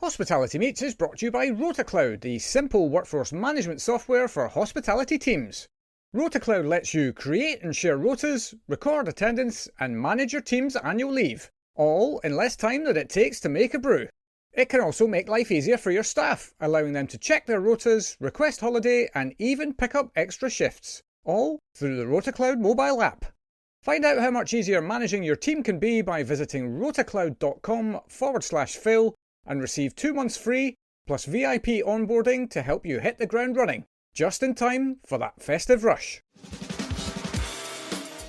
Hospitality Meets is brought to you by RotaCloud, the simple workforce management software for hospitality teams. RotaCloud lets you create and share rotas, record attendance, and manage your team's annual leave, all in less time than it takes to make a brew. It can also make life easier for your staff, allowing them to check their rotas, request holiday, and even pick up extra shifts, all through the RotaCloud mobile app. Find out how much easier managing your team can be by visiting rotacloud.com/Phil and receive 2 months free, plus VIP onboarding to help you hit the ground running, just in time for that festive rush.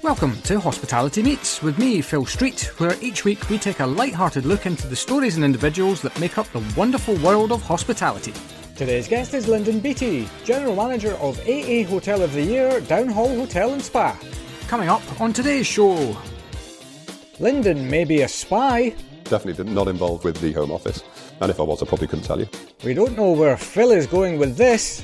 Welcome to Hospitality Meets with me, Phil Street, where each week we take a light-hearted look into the stories and individuals that make up the wonderful world of hospitality. Today's guest is Linden Beattie, General Manager of AA Hotel of the Year, Downhall Hotel and Spa. Coming up on today's show. Linden may be a spy. Definitely not involved with the Home Office, and if I was, I probably couldn't tell you. We don't know where Phil is going with this.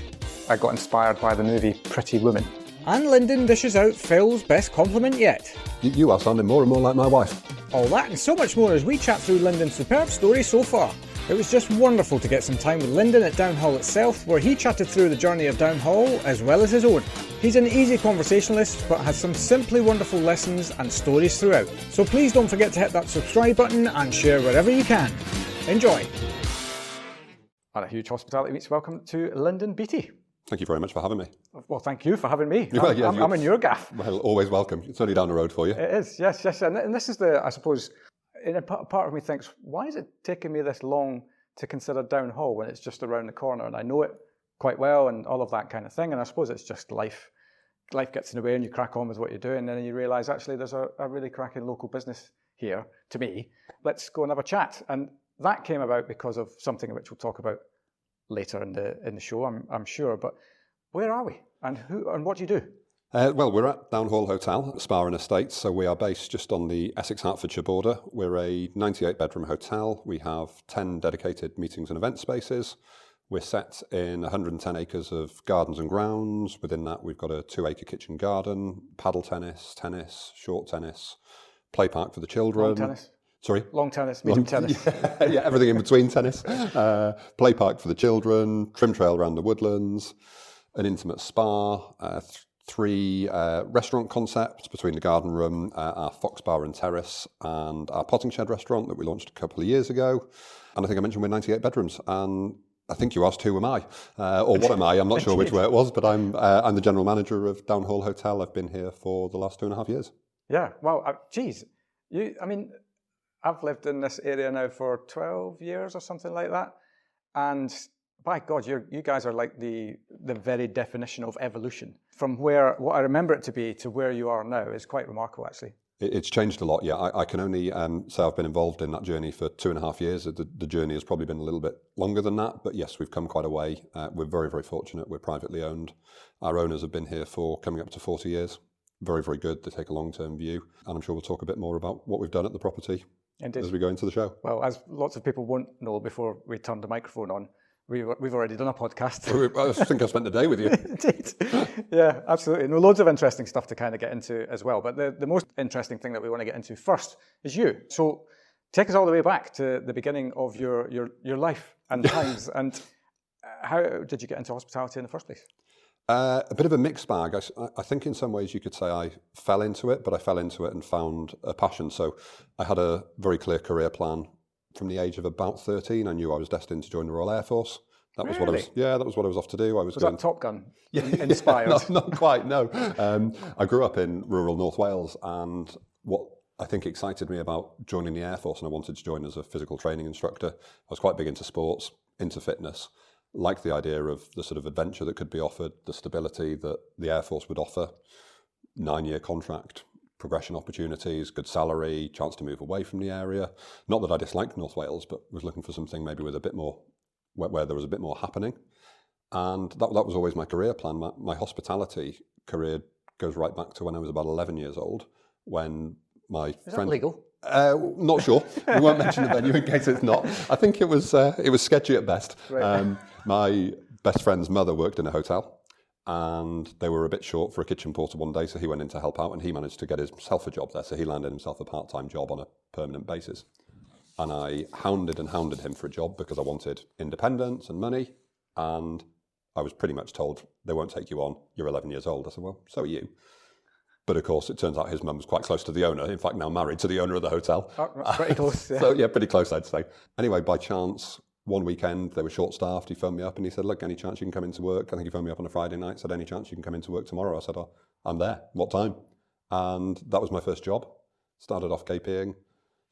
I got inspired by the movie Pretty Woman. And Linden dishes out Phil's best compliment yet. You are sounding more and more like my wife. All that and so much more as we chat through Linden's superb story so far. It was just wonderful to get some time with Linden at Downhall itself, where he chatted through the journey of Downhall as well as his own. He's an easy conversationalist, but has some simply wonderful lessons and stories throughout. So please don't forget to hit that subscribe button and share wherever you can. Enjoy. And a huge Hospitality Meets welcome to Linden Beattie. Thank you very much for having me. Well, thank you for having me. Well, yeah, I'm in your gaff. Well, always welcome. It's only down the road for you. It is, yes. And this is I suppose, a part of me thinks, why is it taking me this long to consider Downhall when it's just around the corner and I know it quite well and all of that kind of thing? And I suppose it's just life. Life gets in the way and you crack on with what you're doing, and then you realise actually there's a really cracking local business here, to me. Let's go and have a chat. And that came about because of something which we'll talk about later in the show, I'm sure. But where are we, and who and what do you do? Well, we're at Downhall Hotel, Spa and Estates, so we are based just on the Essex-Hertfordshire border. We're a 98-bedroom hotel. We have 10 dedicated meetings and event spaces. We're set in 110 acres of gardens and grounds. Within that, we've got a 2-acre kitchen garden, paddle tennis, short tennis, play park for the children. Long tennis? Sorry? Long tennis, medium tennis. Yeah, everything in between tennis. Play park for the children, trim trail around the woodlands, an intimate spa, 3 restaurant concepts between the garden room, our Fox Bar and Terrace, and our Potting Shed restaurant that we launched a couple of years ago. And I think I mentioned we're 98 bedrooms. And I think you asked who am I, or what am I? I'm not sure which way it was, but I'm the general manager of Downhall Hotel. I've been here for the last 2.5 years. Yeah, well, geez, I've lived in this area now for 12 years or something like that, and by God, you guys are like the very definition of evolution. From what I remember it to be to where you are now is quite remarkable, actually. It's changed a lot, yeah. I can only say I've been involved in that journey for 2.5 years. The journey has probably been a little bit longer than that, but yes, we've come quite a way. We're very, very fortunate. We're privately owned. Our owners have been here for coming up to 40 years. Very, very good. They take a long-term view, and I'm sure we'll talk a bit more about what we've done at the property as we go into the show. Well, as lots of people won't know before we turn the microphone on, we've already done a podcast. I think I spent the day with you. Indeed. Yeah, absolutely. And loads of interesting stuff to kind of get into as well. But the most interesting thing that we want to get into first is you. So take us all the way back to the beginning of your life and times. And how did you get into hospitality in the first place? A bit of a mixed bag. I think in some ways you could say I fell into it, but I fell into it and found a passion. So I had a very clear career plan. From the age of about 13, I knew I was destined to join the Royal Air Force. That was what I was. Yeah, that was what I was off to do. Was that Top Gun inspired? Not quite. No. I grew up in rural North Wales, and what I think excited me about joining the Air Force, and I wanted to join as a physical training instructor. I was quite big into sports, into fitness. Liked the idea of the sort of adventure that could be offered, the stability that the Air Force would offer. 9-year contract. Progression opportunities, good salary, chance to move away from the area. Not that I disliked North Wales, but was looking for something maybe with a bit more, where there was a bit more happening. And that was always my career plan. My hospitality career goes right back to when I was about 11 years old, when my friend... Is that legal? Not sure. We won't mention the venue in case it's not. I think it was sketchy at best. Right. My best friend's mother worked in a hotel. And they were a bit short for a kitchen porter one day, so he went in to help out, and he managed to get himself a job there. So he landed himself a part-time job on a permanent basis. And I hounded him for a job because I wanted independence and money. And I was pretty much told, they won't take you on. You're 11 years old. I said, well, so are you. But of course, it turns out his mum was quite close to the owner. In fact, now married to the owner of the hotel. Oh, pretty close. Yeah. So yeah, pretty close, I'd say. Anyway, by chance, one weekend, they were short-staffed. He phoned me up and he said, look, any chance you can come into work? I think he phoned me up on a Friday night, said, any chance you can come into work tomorrow? I said, oh, I'm there. What time? And that was my first job. Started off KPing,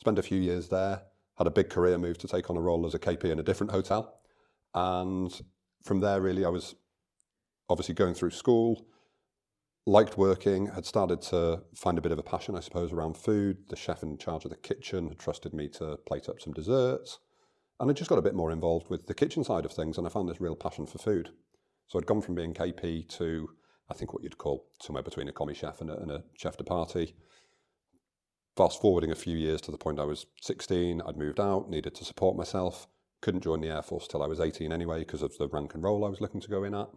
spent a few years there, had a big career move to take on a role as a KP in a different hotel. And from there, really, I was obviously going through school, liked working, had started to find a bit of a passion, I suppose, around food. The chef in charge of the kitchen had trusted me to plate up some desserts. And I just got a bit more involved with the kitchen side of things, and I found this real passion for food. So I'd gone from being KP to, I think, what you'd call somewhere between a commis chef and a chef de partie. Fast forwarding a few years to the point I was 16, I'd moved out, needed to support myself, couldn't join the Air Force till I was 18 anyway because of the rank and role I was looking to go in at.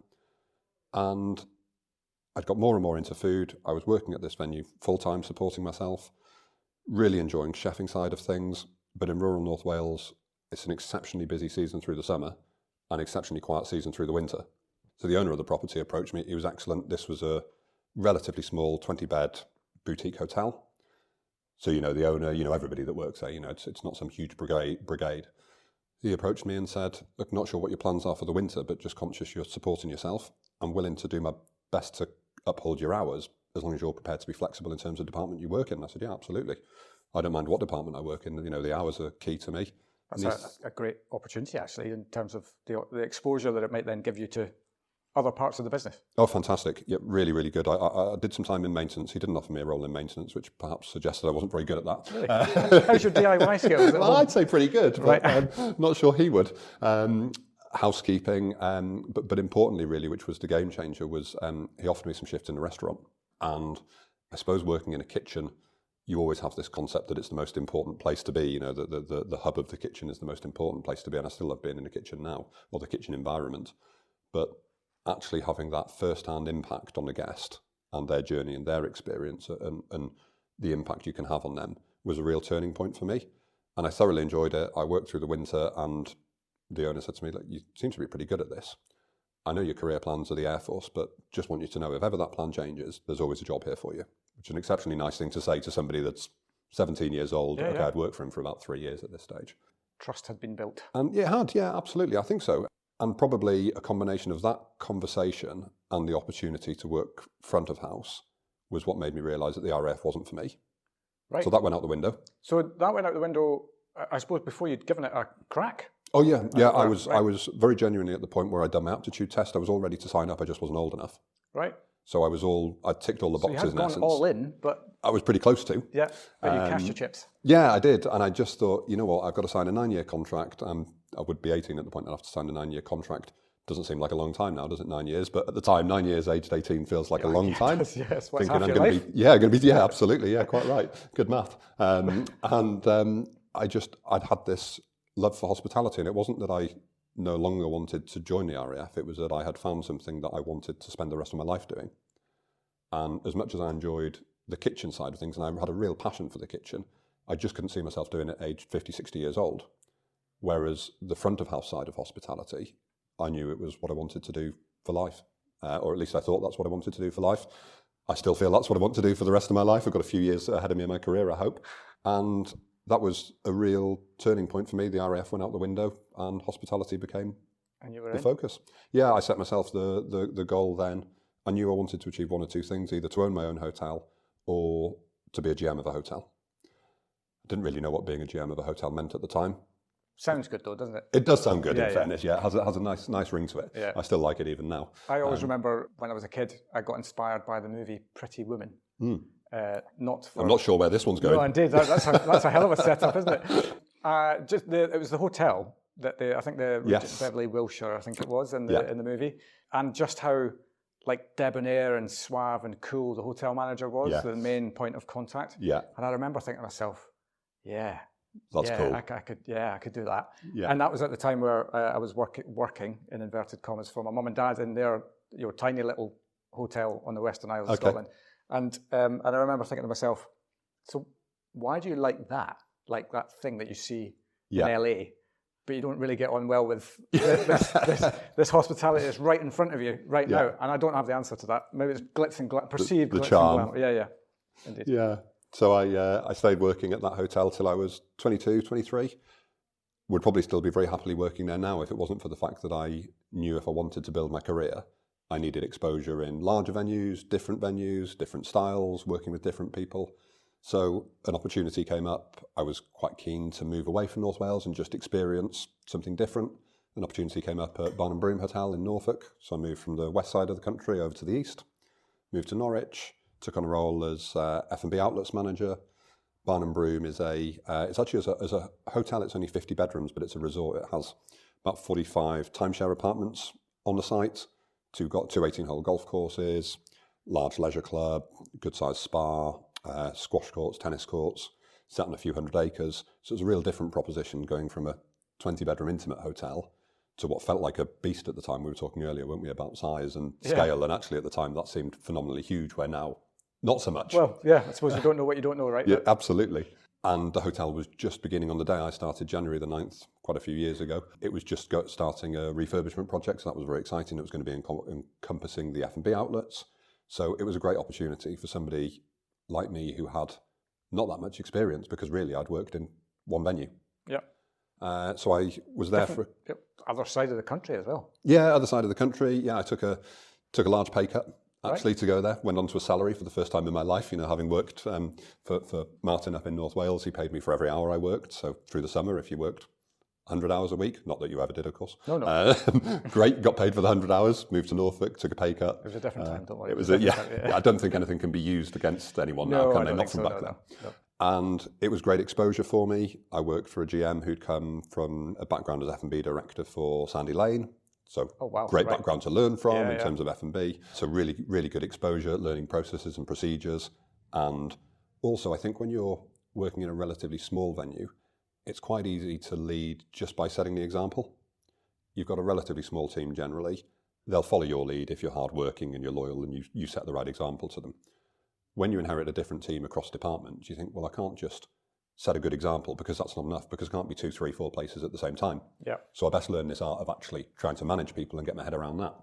And I'd got more and more into food. I was working at this venue full-time, supporting myself, really enjoying chefing side of things. But in rural North Wales, it's an exceptionally busy season through the summer and exceptionally quiet season through the winter. So the owner of the property approached me. He was excellent. This was a relatively small 20-bed boutique hotel. So, the owner, everybody that works there, it's not some huge brigade. He approached me and said, look, not sure what your plans are for the winter, but just conscious you're supporting yourself. I'm willing to do my best to uphold your hours as long as you're prepared to be flexible in terms of department you work in. And I said, yeah, absolutely. I don't mind what department I work in. The hours are key to me. That's a great opportunity, actually, in terms of the exposure that it might then give you to other parts of the business. Oh, fantastic. Yeah, really, really good. I did some time in maintenance. He didn't offer me a role in maintenance, which perhaps suggested I wasn't very good at that. Really? How's your DIY skills? Well, I'd say pretty good, but right. Not sure he would. Housekeeping, but importantly, really, which was the game changer, was he offered me some shifts in the restaurant. And I suppose working in a kitchen, you always have this concept that it's the most important place to be. The hub of the kitchen is the most important place to be. And I still love being in a kitchen now, or the kitchen environment. But actually having that first-hand impact on the guest and their journey and their experience and the impact you can have on them was a real turning point for me. And I thoroughly enjoyed it. I worked through the winter and the owner said to me, look, you seem to be pretty good at this. I know your career plans are the Air Force, but just want you to know if ever that plan changes, there's always a job here for you, which is an exceptionally nice thing to say to somebody that's 17 years old. Yeah, I'd worked for him for about 3 years at this stage. Trust had been built. And it had, yeah, absolutely. I think so. And probably a combination of that conversation and the opportunity to work front of house was what made me realise that the RAF wasn't for me. Right. So that went out the window. So that went out the window, I suppose, before you'd given it a crack? Oh, yeah. Yeah, I was very genuinely at the point where I'd done my aptitude test. I was all ready to sign up. I just wasn't old enough. Right. So I ticked all the boxes in essence. You had gone all in, but... I was pretty close to. Yeah, but you cashed your chips. Yeah, I did. And I just thought, you know what, I've got to sign a 9-year contract. I would be 18 at the point I'd have to sign a 9-year contract. Doesn't seem like a long time now, does it? 9 years. But at the time, 9 years, aged 18 feels like a long time. Yes, what's thinking half I'm your going life? to be, yeah, absolutely. Yeah, quite right. Good math. I'd had this love for hospitality. And it wasn't that I no longer wanted to join the RAF. It was that I had found something that I wanted to spend the rest of my life doing. And as much as I enjoyed the kitchen side of things, and I had a real passion for the kitchen, I just couldn't see myself doing it at age 50, 60 years old. Whereas the front of house side of hospitality, I knew it was what I wanted to do for life. Or at least I thought that's what I wanted to do for life. I still feel that's what I want to do for the rest of my life. I've got a few years ahead of me in my career, I hope. And that was a real turning point for me. The RAF went out the window and hospitality became the focus. Yeah, I set myself the goal then. I knew I wanted to achieve one or two things, either to own my own hotel or to be a GM of a hotel. I didn't really know what being a GM of a hotel meant at the time. Sounds good though, doesn't it? It does sound good, in fairness, yeah. It has a nice ring to it. Yeah. I still like it even now. I always remember when I was a kid, I got inspired by the movie Pretty Woman. I'm not sure where this one's going. No, indeed. That's a hell of a setup, isn't it? It was the hotel that I think the Regent Beverly Wilshire, I think it was, in the movie. And just how debonair and suave and cool the hotel manager was, the main point of contact. Yeah. And I remember thinking to myself, that's cool. I could do that. Yeah. And that was at the time where I was working in inverted commas for my mum and dad in their tiny little hotel on the Western Isles of Scotland. And I remember thinking to myself, so why do you like that? Like that thing that you see in LA, but you don't really get on well with this hospitality that's right in front of you right now. And I don't have the answer to that. Maybe it's glitz and perceived the glitz charm. and glamour. Yeah, indeed. Yeah. So I stayed working at that hotel till I was 22, 23. Would probably still be very happily working there now if it wasn't for the fact that I knew if I wanted to build my career, I needed exposure in larger venues, different styles, working with different people. So an opportunity came up. I was quite keen to move away from North Wales and just experience something different. An opportunity came up at Barnum Broom Hotel in Norfolk. So I moved from the west side of the country over to the east, moved to Norwich, took on a role as F&B outlets manager. Barnum Broom is it's actually as a hotel, it's only 50 bedrooms, but it's a resort. It has about 45 timeshare apartments on the site. Got two 18-hole golf courses, large leisure club, good-sized spa, squash courts, tennis courts, sat on a few hundred acres. So it was a real different proposition going from a 20-bedroom intimate hotel to what felt like a beast at the time. We were talking earlier, weren't we, about size and scale, and actually at the time that seemed phenomenally huge, where now not so much. Well, yeah, I suppose you don't know what you don't know, right? Yeah, absolutely. And the hotel was just beginning on the day I started, January the 9th, quite a few years ago. It was just starting a refurbishment project, so that was very exciting. It was going to be encompassing the F&B outlets. So it was a great opportunity for somebody like me who had not that much experience, because really I'd worked in one venue. Yeah. So I was there for... Other side of the country as well. Yeah, other side of the country. Yeah, I took a large pay cut, actually, to go there. Went on to a salary for the first time in my life, having worked for Martin up in North Wales. He paid me for every hour I worked. So through the summer, if you worked 100 hours a week, not that you ever did, of course. No. Great, got paid for the 100 hours, moved to Norfolk, took a pay cut. It was a different time, don't worry. It was I don't think anything can be used against anyone now, can they? Not from back then. No. And it was great exposure for me. I worked for a GM who'd come from a background as F&B director for Sandy Lane. So great background to learn from in terms of F&B. So really, really good exposure, learning processes and procedures. And also, I think when you're working in a relatively small venue, it's quite easy to lead just by setting the example. You've got a relatively small team generally. They'll follow your lead if you're hardworking and you're loyal and you set the right example to them. When you inherit a different team across departments, you think, well, I can't just set a good example, because that's not enough, because I can't be 2, 3, 4 places at the same time. Yeah. So I best learn this art of actually trying to manage people and get my head around that.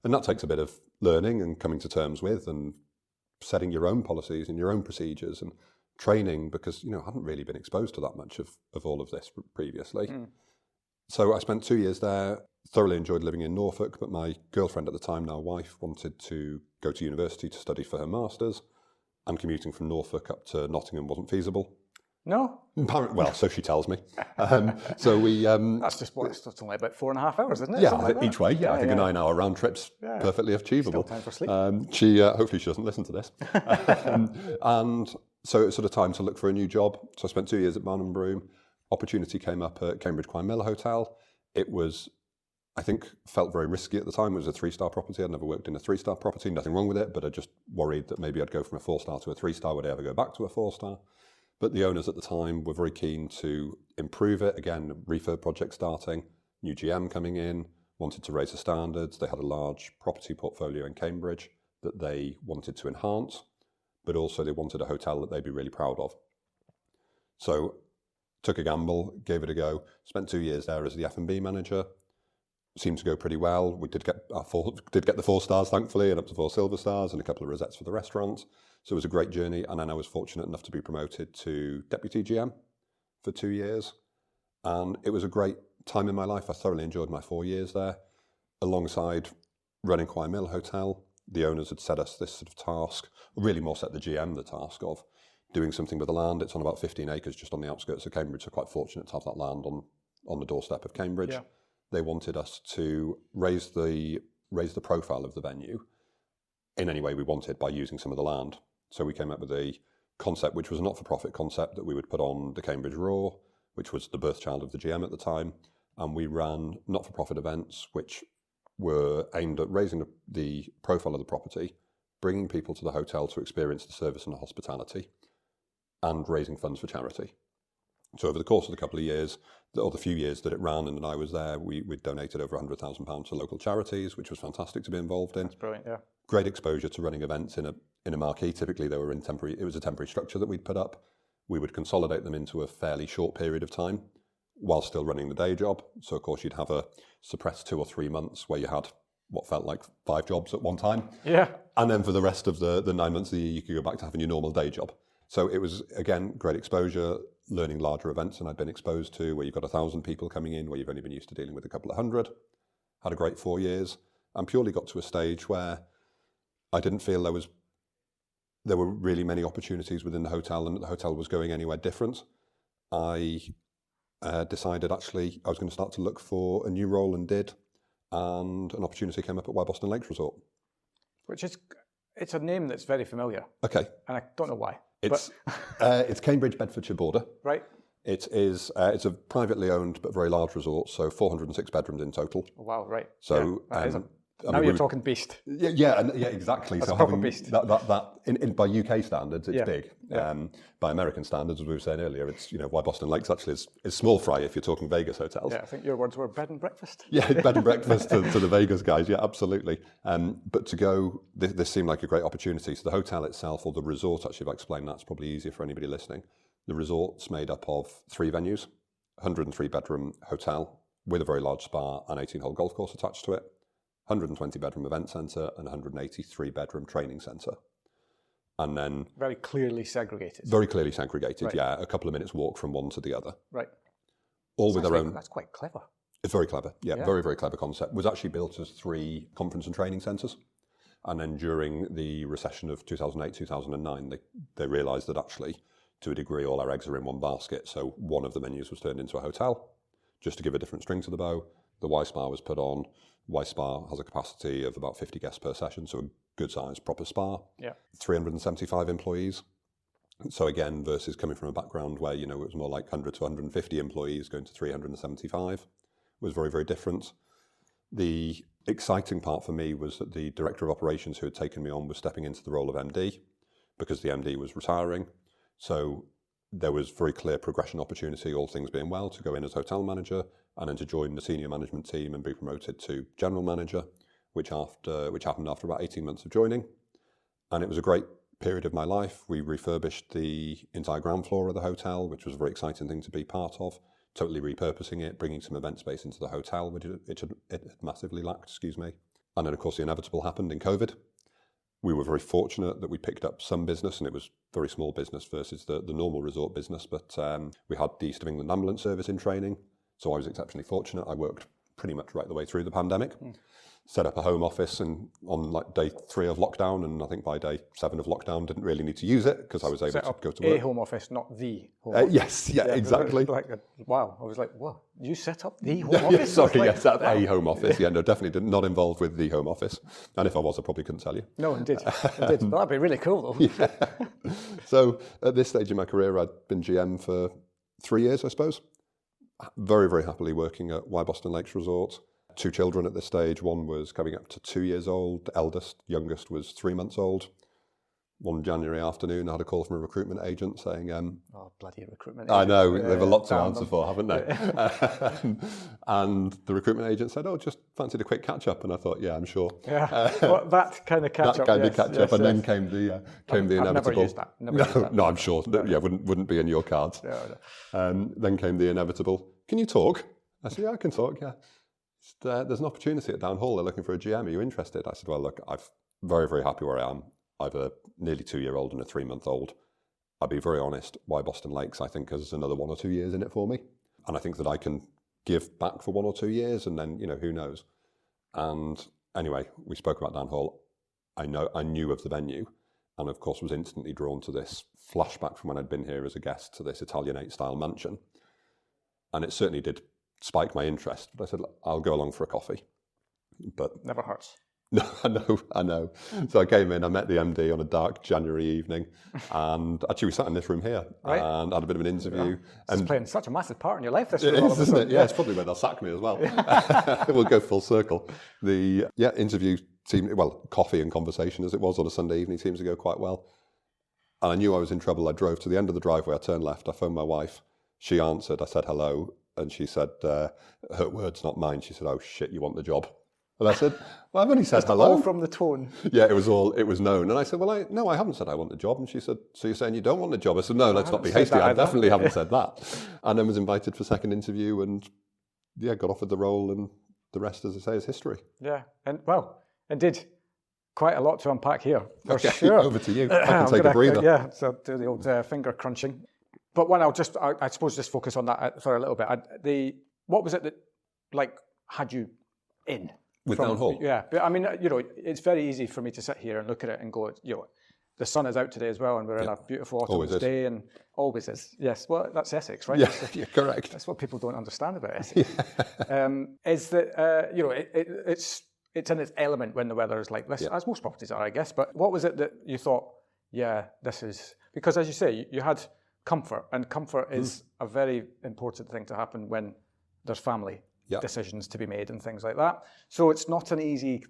And that takes a bit of learning and coming to terms with and setting your own policies and your own procedures and training, because, I hadn't really been exposed to that much of all of this previously. So I spent 2 years there, thoroughly enjoyed living in Norfolk, but my girlfriend at the time, now wife, wanted to go to university to study for her master's, and commuting from Norfolk up to Nottingham wasn't feasible. No? Well, so she tells me. So we... That's just it's only about 4.5 hours, isn't it? Yeah, like each way. Yeah, I think a 9-hour round trip's perfectly achievable. Still time for sleep. Hopefully she doesn't listen to this. And so it was sort of time to look for a new job. So I spent 2 years at Barnum Broom. Opportunity came up at Cambridge Quine Mill Hotel. It was, I think, felt very risky at the time. It was a 3-star property. I'd never worked in a 3-star property. Nothing wrong with it, but I just worried that maybe I'd go from a 4-star to a 3-star. Would I ever go back to a 4-star? But the owners at the time were very keen to improve it. Again, refurb project starting, new GM coming in, wanted to raise the standards. They had a large property portfolio in Cambridge that they wanted to enhance, but also they wanted a hotel that they'd be really proud of. So took a gamble, gave it a go, spent 2 years there as the F&B manager. Seemed to go pretty well. We did get the 4 stars, thankfully, and up to 4 silver stars and a couple of rosettes for the restaurants. So it was a great journey. And then I was fortunate enough to be promoted to deputy GM for 2 years. And it was a great time in my life. I thoroughly enjoyed my 4 years there. Alongside running Quine Mill Hotel, the owners had set us this sort of task, really more set the GM the task of doing something with the land. It's on about 15 acres just on the outskirts of Cambridge. So quite fortunate to have that land on the doorstep of Cambridge. Yeah. They wanted us to raise the profile of the venue in any way we wanted by using some of the land. So we came up with a concept which was a not-for-profit concept that we would put on the Cambridge Raw, which was the birthchild of the GM at the time. And we ran not-for-profit events which were aimed at raising the profile of the property, bringing people to the hotel to experience the service and the hospitality, and raising funds for charity. So over the course of the couple of years, or the few years that it ran and that I was there, we donated over £100,000 to local charities, which was fantastic to be involved in. That's brilliant, yeah. Great exposure to running events in a marquee. Typically, they were it was a temporary structure that we'd put up. We would consolidate them into a fairly short period of time, while still running the day job. So, of course, you'd have a suppressed 2 or 3 months where you had what felt like 5 jobs at one time. Yeah. And then for the rest of the 9 months of the year, you could go back to having your normal day job. So it was, again, great exposure, learning larger events than I'd been exposed to, where you've got 1,000 people coming in, where you've only been used to dealing with a couple of hundred. Had a great 4 years, and purely got to a stage where I didn't feel there were really many opportunities within the hotel, and that the hotel was going anywhere different. I decided actually I was going to start to look for a new role, and did, and an opportunity came up at Boston Lakes Resort. Which is, it's a name that's very familiar. Okay. And I don't know why. It's Cambridge, Bedfordshire border. Right. It is. It's a privately owned but very large resort, so 406 bedrooms in total. Oh, wow, right. So yeah, now you're talking beast. Yeah, exactly. That's so a proper having beast. That by UK standards, it's big. Yeah. By American standards, as we were saying earlier, it's why Boston Lakes actually is small fry if you're talking Vegas hotels. Yeah, I think your words were bed and breakfast. Yeah, bed and breakfast to the Vegas guys. Yeah, absolutely. But to go, this seemed like a great opportunity. So the hotel itself, or the resort, actually, if I explain that's probably easier for anybody listening. The resort's made up of 3 venues, 103 bedroom hotel with a very large spa and 18-hole golf course attached to it, 120 bedroom event centre and 183 bedroom training centre. And then... Very clearly segregated. Very clearly segregated, right. Yeah. A couple of minutes walk from one to the other. Right. All with their own... That's quite clever. It's very clever, yeah. Very, very clever concept. It was actually built as 3 conference and training centres. And then during the recession of 2008, 2009, they realised that actually, to a degree, all our eggs are in one basket. So one of the menus was turned into a hotel, just to give a different string to the bow. The Y Spa was put on. Y Spa has a capacity of about 50 guests per session, so a good sized proper spa. Yeah. 375 employees. So again, versus coming from a background where, it was more like 100 to 150 employees, going to 375 was very, very different. The exciting part for me was that the director of operations who had taken me on was stepping into the role of MD, because the MD was retiring. So there was very clear progression opportunity, all things being well, to go in as hotel manager and then to join the senior management team and be promoted to general manager, which happened after about 18 months of joining. And it was a great period of my life. We refurbished the entire ground floor of the hotel, which was a very exciting thing to be part of, totally repurposing it, bringing some event space into the hotel, which it had massively lacked, And then, of course, the inevitable happened in COVID. We were very fortunate that we picked up some business, and it was very small business versus the normal resort business, but we had the East of England Ambulance Service in training, so I was exceptionally fortunate. I worked pretty much right the way through the pandemic, set up a home office and on like day 3 of lockdown, and I think by day 7 of lockdown didn't really need to use it because I was able to go to work. A home office, not the home office. Yes, exactly. Wow, I was like, what? You set up the home office? A home office. Yeah, no, definitely not involved with the home office. And if I was, I probably couldn't tell you. No, indeed. But that'd be really cool, though. Yeah. So at this stage in my career, I'd been GM for 3 years, I suppose. Very, very happily working at Boston Lakes Resort. 2 children at this stage. One was coming up to 2 years old. The youngest was 3 months old. One January afternoon, I had a call from a recruitment agent saying... oh, bloody recruitment agent. I know, they have a lot to answer for, haven't they? And the recruitment agent said, oh, just fancied a quick catch-up. And I thought, yeah, I'm sure. Yeah, well, that kind of catch-up. That kind of catch-up. And then came the inevitable... I've never used that. No, I'm sure. Yeah, wouldn't be in your cards. No. Then came the inevitable, can you talk? I said, yeah, I can talk, yeah. There's an opportunity at Down Hall. They're looking for a GM. Are you interested? I said, well, look, I'm very, very happy where I am. I have a nearly 2-year-old and a 3-month-old. I'll be very honest, Boston Lakes, I think, has another 1 or 2 years in it for me. And I think that I can give back for 1 or 2 years, and then, who knows. And anyway, we spoke about Down Hall. I knew of the venue, and of course was instantly drawn to this flashback from when I'd been here as a guest to this Italianate-style mansion. And it certainly did spike my interest. But I said, I'll go along for a coffee. But never hurts. No, I know. So I came in, I met the MD on a dark January evening, and actually we sat in this room here and had a bit of an interview. Yeah. It's playing such a massive part in your life, this room. It is, isn't it? Yeah, it's probably where they'll sack me as well. We'll go full circle. The interview seemed, coffee and conversation as it was on a Sunday evening seems to go quite well. And I knew I was in trouble. I drove to the end of the driveway, I turned left, I phoned my wife. She answered, I said hello, and she said, her words, not mine, she said, oh shit, you want the job? And I said, well, I've only said Just hello. all from the tone. Yeah, it was known. And I said, well, no, I haven't said I want the job. And she said, so you're saying you don't want the job? I said, no, let's not be hasty. I definitely haven't said that. And then was invited for second interview and got offered the role, and the rest, as I say, is history. Yeah, and well, indeed, quite a lot to unpack here, for Okay, sure. over to you. I can take a breather. Yeah, so do the old finger crunching. But one, I suppose just focus on that for a little bit. What was it that, like, had you in? With Downhall? Yeah, but I mean, it's very easy for me to sit here and look at it and go, the sun is out today as well, and we're in a beautiful autumn day, and always is. Yes, well, that's Essex, right? Yeah, you're correct. That's what people don't understand about Essex. Is that it's in its element when the weather is like this, as most properties are, I guess. But what was it that you thought? Yeah, this is, because as you say, you had comfort, and comfort is a very important thing to happen when there's family decisions to be made and things like that. So it's not an easy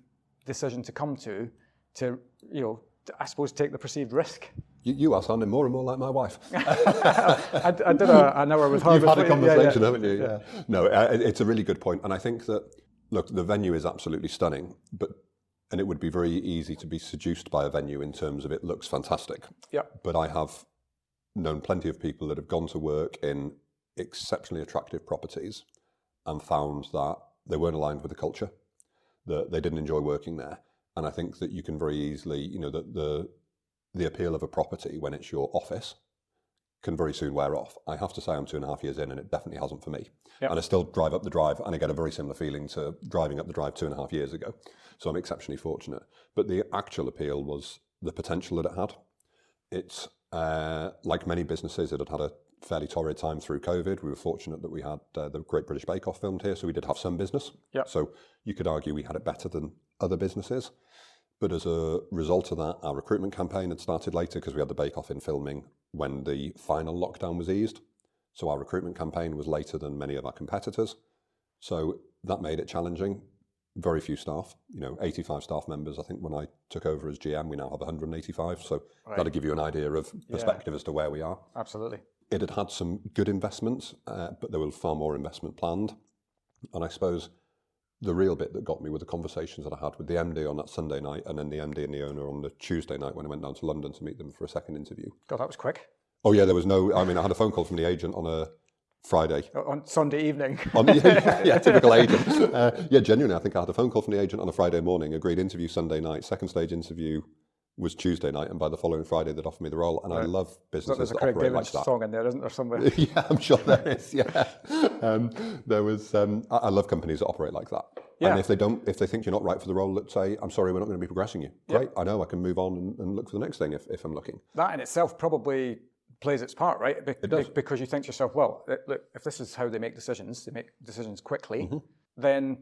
decision to come to I suppose, take the perceived risk. You are sounding more and more like my wife. I did an hour with her. You've had a conversation, haven't you? Yeah. No, it's a really good point. And I think that, look, the venue is absolutely stunning, and it would be very easy to be seduced by a venue in terms of it looks fantastic. Yeah. But I have known plenty of people that have gone to work in exceptionally attractive properties and found that they weren't aligned with the culture, that they didn't enjoy working there. And I think that you can very easily, the appeal of a property when it's your office can very soon wear off. I have to say I'm 2.5 years in, and it definitely hasn't for me. Yep. And I still drive up the drive, and I get a very similar feeling to driving up the drive 2.5 years ago. So I'm exceptionally fortunate. But the actual appeal was the potential that it had. It's like many businesses, it had a fairly torrid time through COVID. We were fortunate that we had the Great British Bake Off filmed here, so we did have some business. Yep. So you could argue we had it better than other businesses. But as a result of that, our recruitment campaign had started later because we had the Bake Off in filming when the final lockdown was eased. So our recruitment campaign was later than many of our competitors. So that made it challenging. Very few staff, 85 staff members. I think when I took over as GM, we now have 185. So that'll give you an idea of perspective as to where we are. Absolutely. It had some good investments, but there was far more investment planned. And I suppose the real bit that got me were the conversations that I had with the MD on that Sunday night, and then the MD and the owner on the Tuesday night when I went down to London to meet them for a second interview. God, that was quick. Oh yeah, there was no, I had a phone call from the agent on a Friday. On Sunday evening. Typical agent. Genuinely, I think I had a phone call from the agent on a Friday morning, agreed interview Sunday night, second stage interview was Tuesday night, and by the following Friday they'd offered me the role. And I love businesses that operate like that. There's a song in there, isn't there, somewhere? Yeah, I'm sure there is. Yeah, there was. I love companies that operate like that. Yeah. And if they think you're not right for the role, let's say, I'm sorry, we're not going to be progressing you. Great, I know I can move on and look for the next thing if I'm looking. That in itself probably plays its part, right? It does. Because you think to yourself, well, look, if this is how they make decisions quickly, then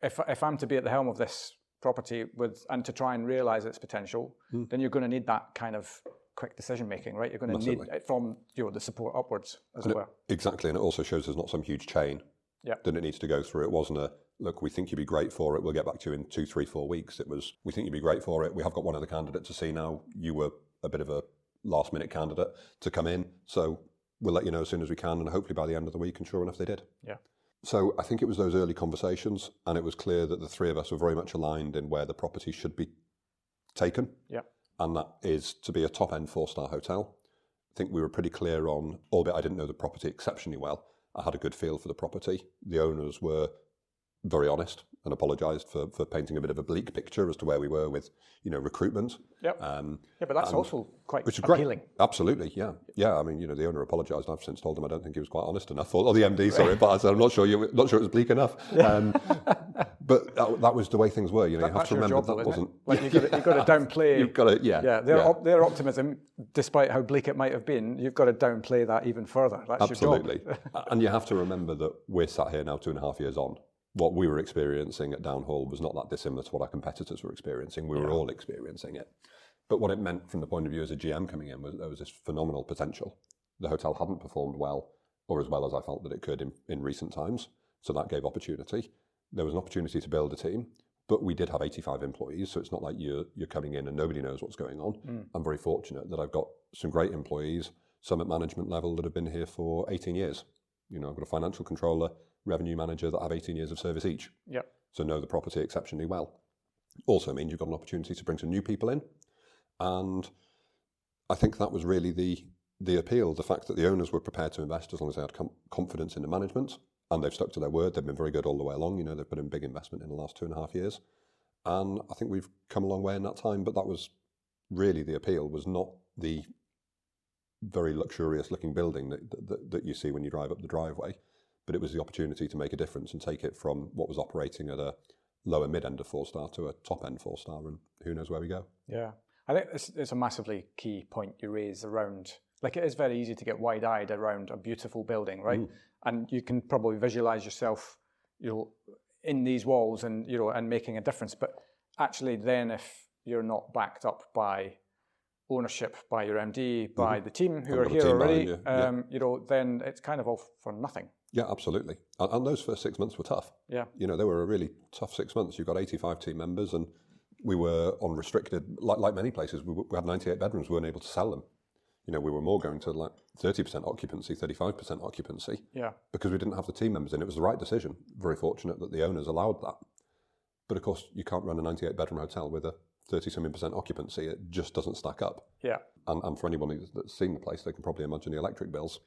if I'm to be at the helm of this property and to try and realise its potential, then you're going to need that kind of quick decision making, right? You're going to need it from the support upwards as well. Exactly, and it also shows there's not some huge chain that it needs to go through. It wasn't a, look, we think you'd be great for it, we'll get back to you in 2, 3, 4 weeks. It was, we think you'd be great for it, we have got one other candidate to see now, you were a bit of a last minute candidate to come in, so we'll let you know as soon as we can, and hopefully by the end of the week, and sure enough they did. Yeah. So I think it was those early conversations, and it was clear that the three of us were very much aligned in where the property should be taken. Yeah. And that is to be a top-end 4-star hotel. I think we were pretty clear on, albeit I didn't know the property exceptionally well, I had a good feel for the property. The owners were very honest and apologised for painting a bit of a bleak picture as to where we were with, recruitment. Yep. But that's also quite appealing. Great. Absolutely, yeah. Yeah, the owner apologised. I've since told him I don't think he was quite honest enough. Or the MD, sorry, but I said, I'm not sure it was bleak enough. But that was the way things were. You have to remember that wasn't... Like you've got to downplay... You've got to, their optimism, despite how bleak it might have been, you've got to downplay that even further. That's absolutely. Your job. And you have to remember that we're sat here now 2.5 years on. What we were experiencing at Downhall was not that dissimilar to what our competitors were experiencing. We were all experiencing it. But what it meant from the point of view as a GM coming in was there was this phenomenal potential. The hotel hadn't performed well, or as well as I felt that it could in recent times. So that gave opportunity. There was an opportunity to build a team, but we did have 85 employees. So it's not like you're coming in and nobody knows what's going on. I'm very fortunate that I've got some great employees, some at management level that have been here for 18 years. I've got a financial controller, revenue manager that have 18 years of service each. Yep. so know the property exceptionally well. Also means you've got an opportunity to bring some new people in. And I think that was really the appeal, the fact that the owners were prepared to invest as long as they had confidence in the management, and they've stuck to their word. They've been very good all the way along. They've put in big investment in the last 2.5 years. And I think we've come a long way in that time, but that was really the appeal, was not the very luxurious looking building that you see when you drive up the driveway, but it was the opportunity to make a difference and take it from what was operating at a lower mid-end of 4-star to a top-end 4-star, and who knows where we go. Yeah. I think it's a massively key point you raise around, like, it is very easy to get wide-eyed around a beautiful building, right? And you can probably visualize yourself, in these walls and, and making a difference. But actually then if you're not backed up by ownership, by your MD, by the team who are here already, then it's kind of all for nothing. Yeah, absolutely. And those first 6 months were tough. Yeah. They were a really tough 6 months. You've got 85 team members, and we were on restricted, like many places, we had 98 bedrooms, we weren't able to sell them. We were more going to like 30% occupancy, 35% occupancy, because we didn't have the team members in. It was the right decision. Very fortunate that the owners allowed that. But of course, you can't run a 98 bedroom hotel with a 30-something% occupancy. It just doesn't stack up. Yeah. And for anyone that's seen the place, they can probably imagine the electric bills.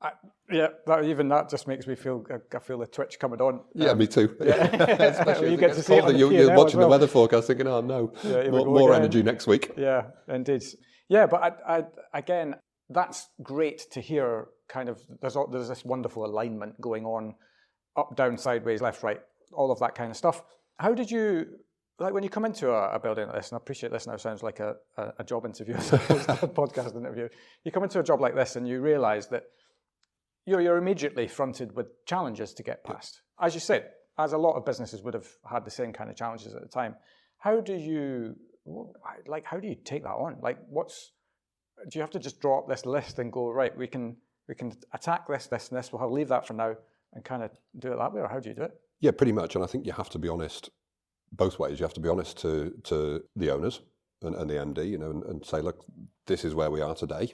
That just makes me feel. I feel the twitch coming on. Yeah, me too. Especially you get to see it on you're watching the weather forecast, thinking, "Oh no, more energy next week." Yeah, indeed. Yeah, but again, that's great to hear. Kind of, there's this wonderful alignment going on, up, down, sideways, left, right, all of that kind of stuff. How did you? Like when you come into a building like this, and I appreciate this now sounds like a job interview as opposed to a podcast interview. You come into a job like this and you realise that you're immediately fronted with challenges to get past. As you said, as a lot of businesses would have had the same kind of challenges at the time. How do you take that on? Like, do you have to just draw up this list and go, right, we can attack this, and this, we'll leave that for now and kind of do it that way, or how do you do it? Yeah, pretty much. And I think you have to be honest both ways. You have to be honest to the owners and the MD, and say, look, this is where we are today.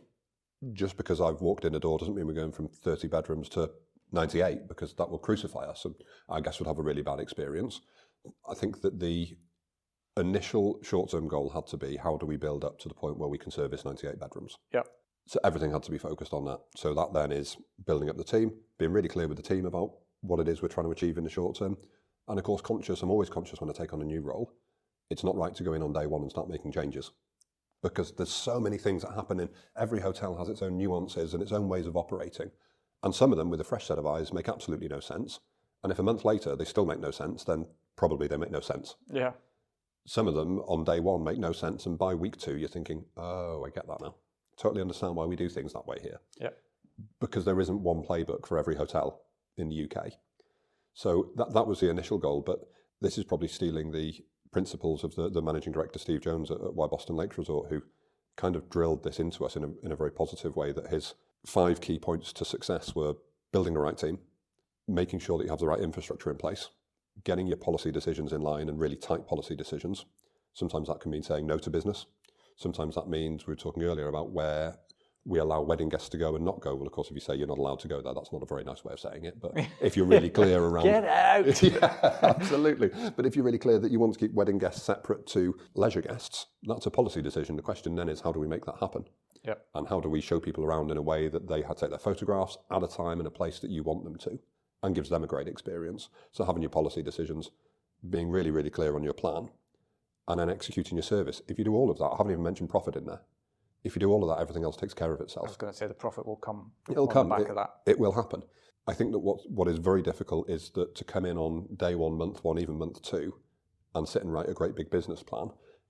Just because I've walked in a door doesn't mean we're going from 30 bedrooms to 98, because that will crucify us and I guess would have a really bad experience. I think that the initial short-term goal had to be, how do we build up to the point where we can service 98 bedrooms? Yeah. So everything had to be focused on that. So that then is building up the team, being really clear with the team about what it is we're trying to achieve in the short term. And of course, I'm always conscious when I take on a new role. It's not right to go in on day one and start making changes, because there's so many things that happen in every hotel has its own nuances and its own ways of operating. And some of them, with a fresh set of eyes, make absolutely no sense. And if a month later they still make no sense, then probably they make no sense. Yeah. Some of them on day one make no sense, and by week 2 you're thinking, oh, I get that now. Totally understand why we do things that way here. Yeah. Because there isn't one playbook for every hotel in the UK. So that was the initial goal, but this is probably stealing the principles of the managing director, Steve Jones at Why Boston Lakes Resort, who kind of drilled this into us in a very positive way, that his 5 key points to success were building the right team, making sure that you have the right infrastructure in place, getting your policy decisions in line, and really tight policy decisions. Sometimes that can mean saying no to business. Sometimes that means, we were talking earlier about where we allow wedding guests to go and not go. Well, of course, if you say you're not allowed to go there, that's not a very nice way of saying it. But if you're really clear around... Get out! Yeah, absolutely. But if you're really clear that you want to keep wedding guests separate to leisure guests, that's a policy decision. The question then is, how do we make that happen? Yep. And how do we show people around in a way that they take their photographs at a time in a place that you want them to, and gives them a great experience? So having your policy decisions, being really, really clear on your plan, and then executing your service. If you do all of that, I haven't even mentioned profit in there. If you do all of that, everything else takes care of itself. I was going to say the profit will come. It'll come. On the back of that. It will happen. I think that what is very difficult is that to come in on day 1, month 1, even month 2, and sit and write a great big business plan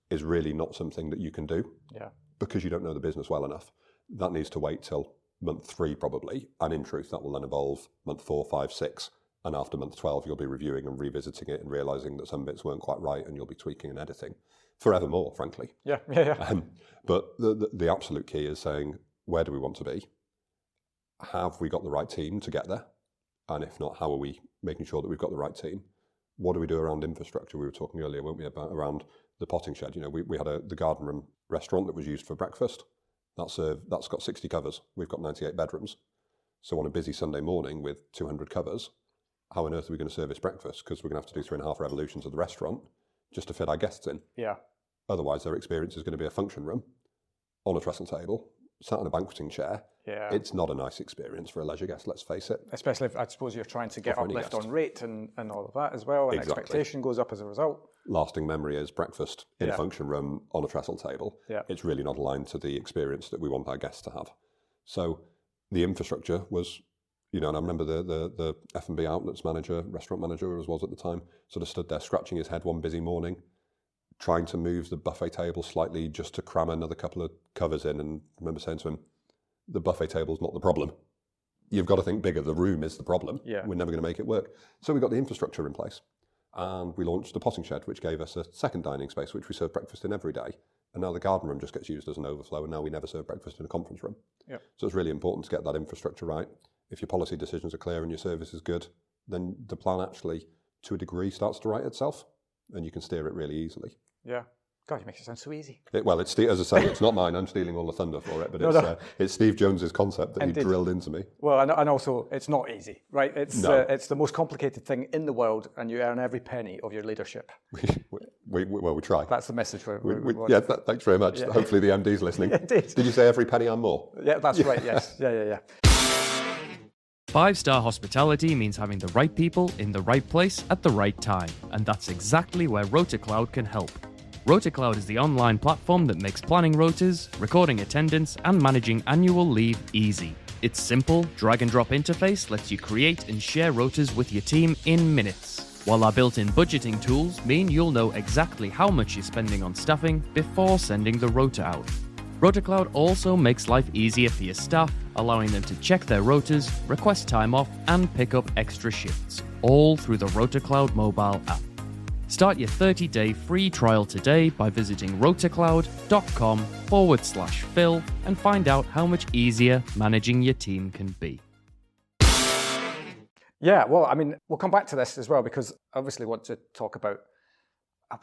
is really not something that you can do. Yeah. Because you don't know the business well enough. That needs to wait till month 3 probably, and in truth that will then evolve month 4, 5, 6, and after month 12 you'll be reviewing and revisiting it and realising that some bits weren't quite right, and you'll be tweaking and editing forevermore, frankly. Yeah. But the absolute key is saying, where do we want to be? Have we got the right team to get there? And if not, how are we making sure that we've got the right team? What do we do around infrastructure? We were talking earlier, weren't we, about around the potting shed. We had the garden room restaurant that was used for breakfast. That's got 60 covers. We've got 98 bedrooms. So on a busy Sunday morning with 200 covers, how on earth are we going to service breakfast? Because we're going to have to do 3.5 revolutions of the restaurant just to fit our guests in. Yeah. Otherwise, their experience is going to be a function room on a trestle table, sat in a banqueting chair. Yeah. It's not a nice experience for a leisure guest, let's face it. Especially if I suppose you're trying to get For any uplift guest. on rate and all of that as well, and Exactly. expectation goes up as a result. Lasting memory is breakfast in Yeah. a function room on a trestle table. Yeah. It's really not aligned to the experience that we want our guests to have. So the infrastructure was, and I remember the F&B outlets manager, restaurant manager as was at the time, sort of stood there scratching his head one busy morning, trying to move the buffet table slightly just to cram another couple of covers in. And I remember saying to him, the buffet table's not the problem. You've got to think bigger. The room is the problem. Yeah. We're never going to make it work. So we got the infrastructure in place. And we launched a potting shed, which gave us a second dining space, which we serve breakfast in every day. And now the garden room just gets used as an overflow, and now we never serve breakfast in a conference room. Yeah. So it's really important to get that infrastructure right. If your policy decisions are clear and your service is good, then the plan actually, to a degree, starts to write itself, and you can steer it really easily. Yeah. God, you make it sound so easy. As I say, it's not mine. I'm stealing all the thunder for it, but it's Steve Jones's concept that he drilled into me. Well, and also, it's not easy, right? It's the most complicated thing in the world, and you earn every penny of your leadership. We try. That's the message. Thanks very much. Yeah. Hopefully the MD's listening. Indeed. Did you say every penny and more? Yeah, that's right, yes. Yeah. 5-star hospitality means having the right people in the right place at the right time, and that's exactly where RotaCloud can help. RotaCloud is the online platform that makes planning rotas, recording attendance, and managing annual leave easy. Its simple, drag-and-drop interface lets you create and share rotas with your team in minutes, while our built-in budgeting tools mean you'll know exactly how much you're spending on staffing before sending the rota out. RotaCloud also makes life easier for your staff, allowing them to check their rotas, request time off, and pick up extra shifts, all through the RotaCloud mobile app. Start your 30-day free trial today by visiting rotacloud.com/Phil and find out how much easier managing your team can be. Yeah, well, I mean, we'll come back to this as well, because I obviously want to talk about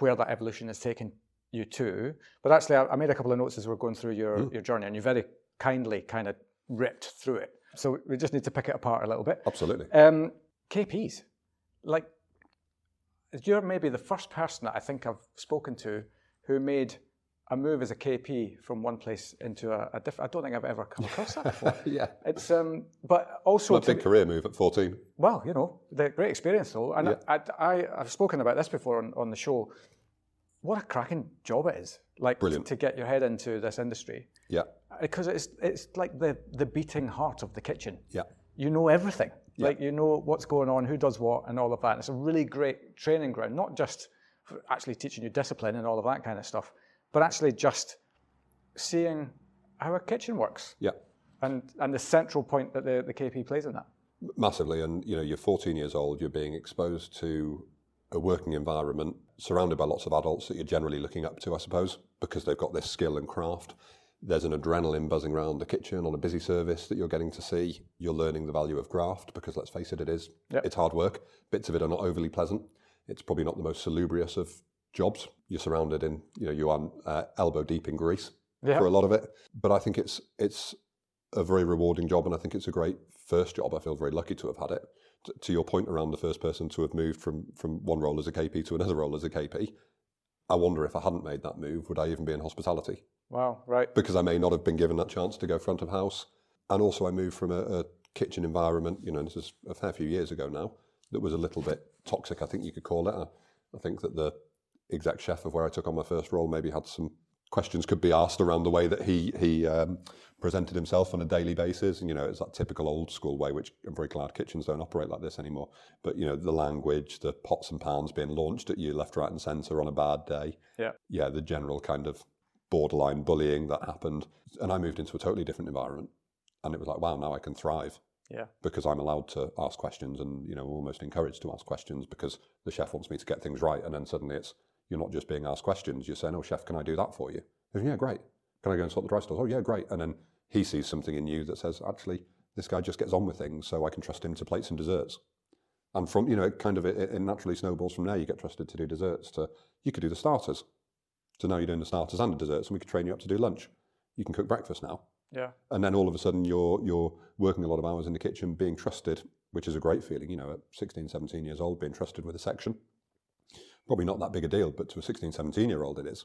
where that evolution has taken you to. But actually, I made a couple of notes as we're going through your journey, and you very kindly kind of ripped through it. So we just need to pick it apart a little bit. Absolutely. KPs, like, you're maybe the first person that I think I've spoken to who made a move as a KP from one place into a different. I don't think I've ever come across that before. Yeah. It's but also a big career move at 14. Well, the great experience though, and yeah. I've spoken about this before on the show. What a cracking job it is! Like to get your head into this industry. Yeah. Because it's like the beating heart of the kitchen. Yeah. You know everything. Yeah. Like you know what's going on, who does what, and all of that. And it's a really great training ground, not just for actually teaching you discipline and all of that kind of stuff, but actually just seeing how a kitchen works. Yeah. And the central point that the KP plays in that. Massively, and you're 14 years old, you're being exposed to a working environment surrounded by lots of adults that you're generally looking up to, I suppose, because they've got this skill and craft. There's an adrenaline buzzing around the kitchen on a busy service that you're getting to see. You're learning the value of graft because, let's face it, it's hard work. Bits of it are not overly pleasant. It's probably not the most salubrious of jobs. You're surrounded in, you are elbow deep in grease for a lot of it. But I think it's a very rewarding job, and I think it's a great first job. I feel very lucky to have had it. To your point around the first person to have moved from one role as a KP to another role as a KP, I wonder if I hadn't made that move, would I even be in hospitality? Wow, right. Because I may not have been given that chance to go front of house. And also I moved from a kitchen environment, this is a fair few years ago now, that was a little bit toxic, I think you could call it. I think that the exec chef of where I took on my first role maybe had some questions could be asked around the way that he presented himself on a daily basis. And, it's that typical old school way, which I'm very glad kitchens don't operate like this anymore. But, the language, the pots and pans being launched at you left, right and centre on a bad day. Yeah. Yeah, the general kind of borderline bullying that happened. And I moved into a totally different environment. And it was like, wow, now I can thrive. Yeah. Because I'm allowed to ask questions and, almost encouraged to ask questions because the chef wants me to get things right. And then suddenly you're not just being asked questions. You're saying, oh, chef, can I do that for you? Oh, yeah, great. Can I go and sort the dry stores? Oh, yeah, great. And then he sees something in you that says, actually, this guy just gets on with things, so I can trust him to plates and desserts. And from, it naturally snowballs from there. You get trusted to do desserts you could do the starters. So now you're doing the starters and the desserts, and we could train you up to do lunch. You can cook breakfast now. Yeah. And then all of a sudden you're working a lot of hours in the kitchen, being trusted, which is a great feeling, at 16, 17 years old, being trusted with a section. Probably not that big a deal, but to a 16, 17-year-old it is.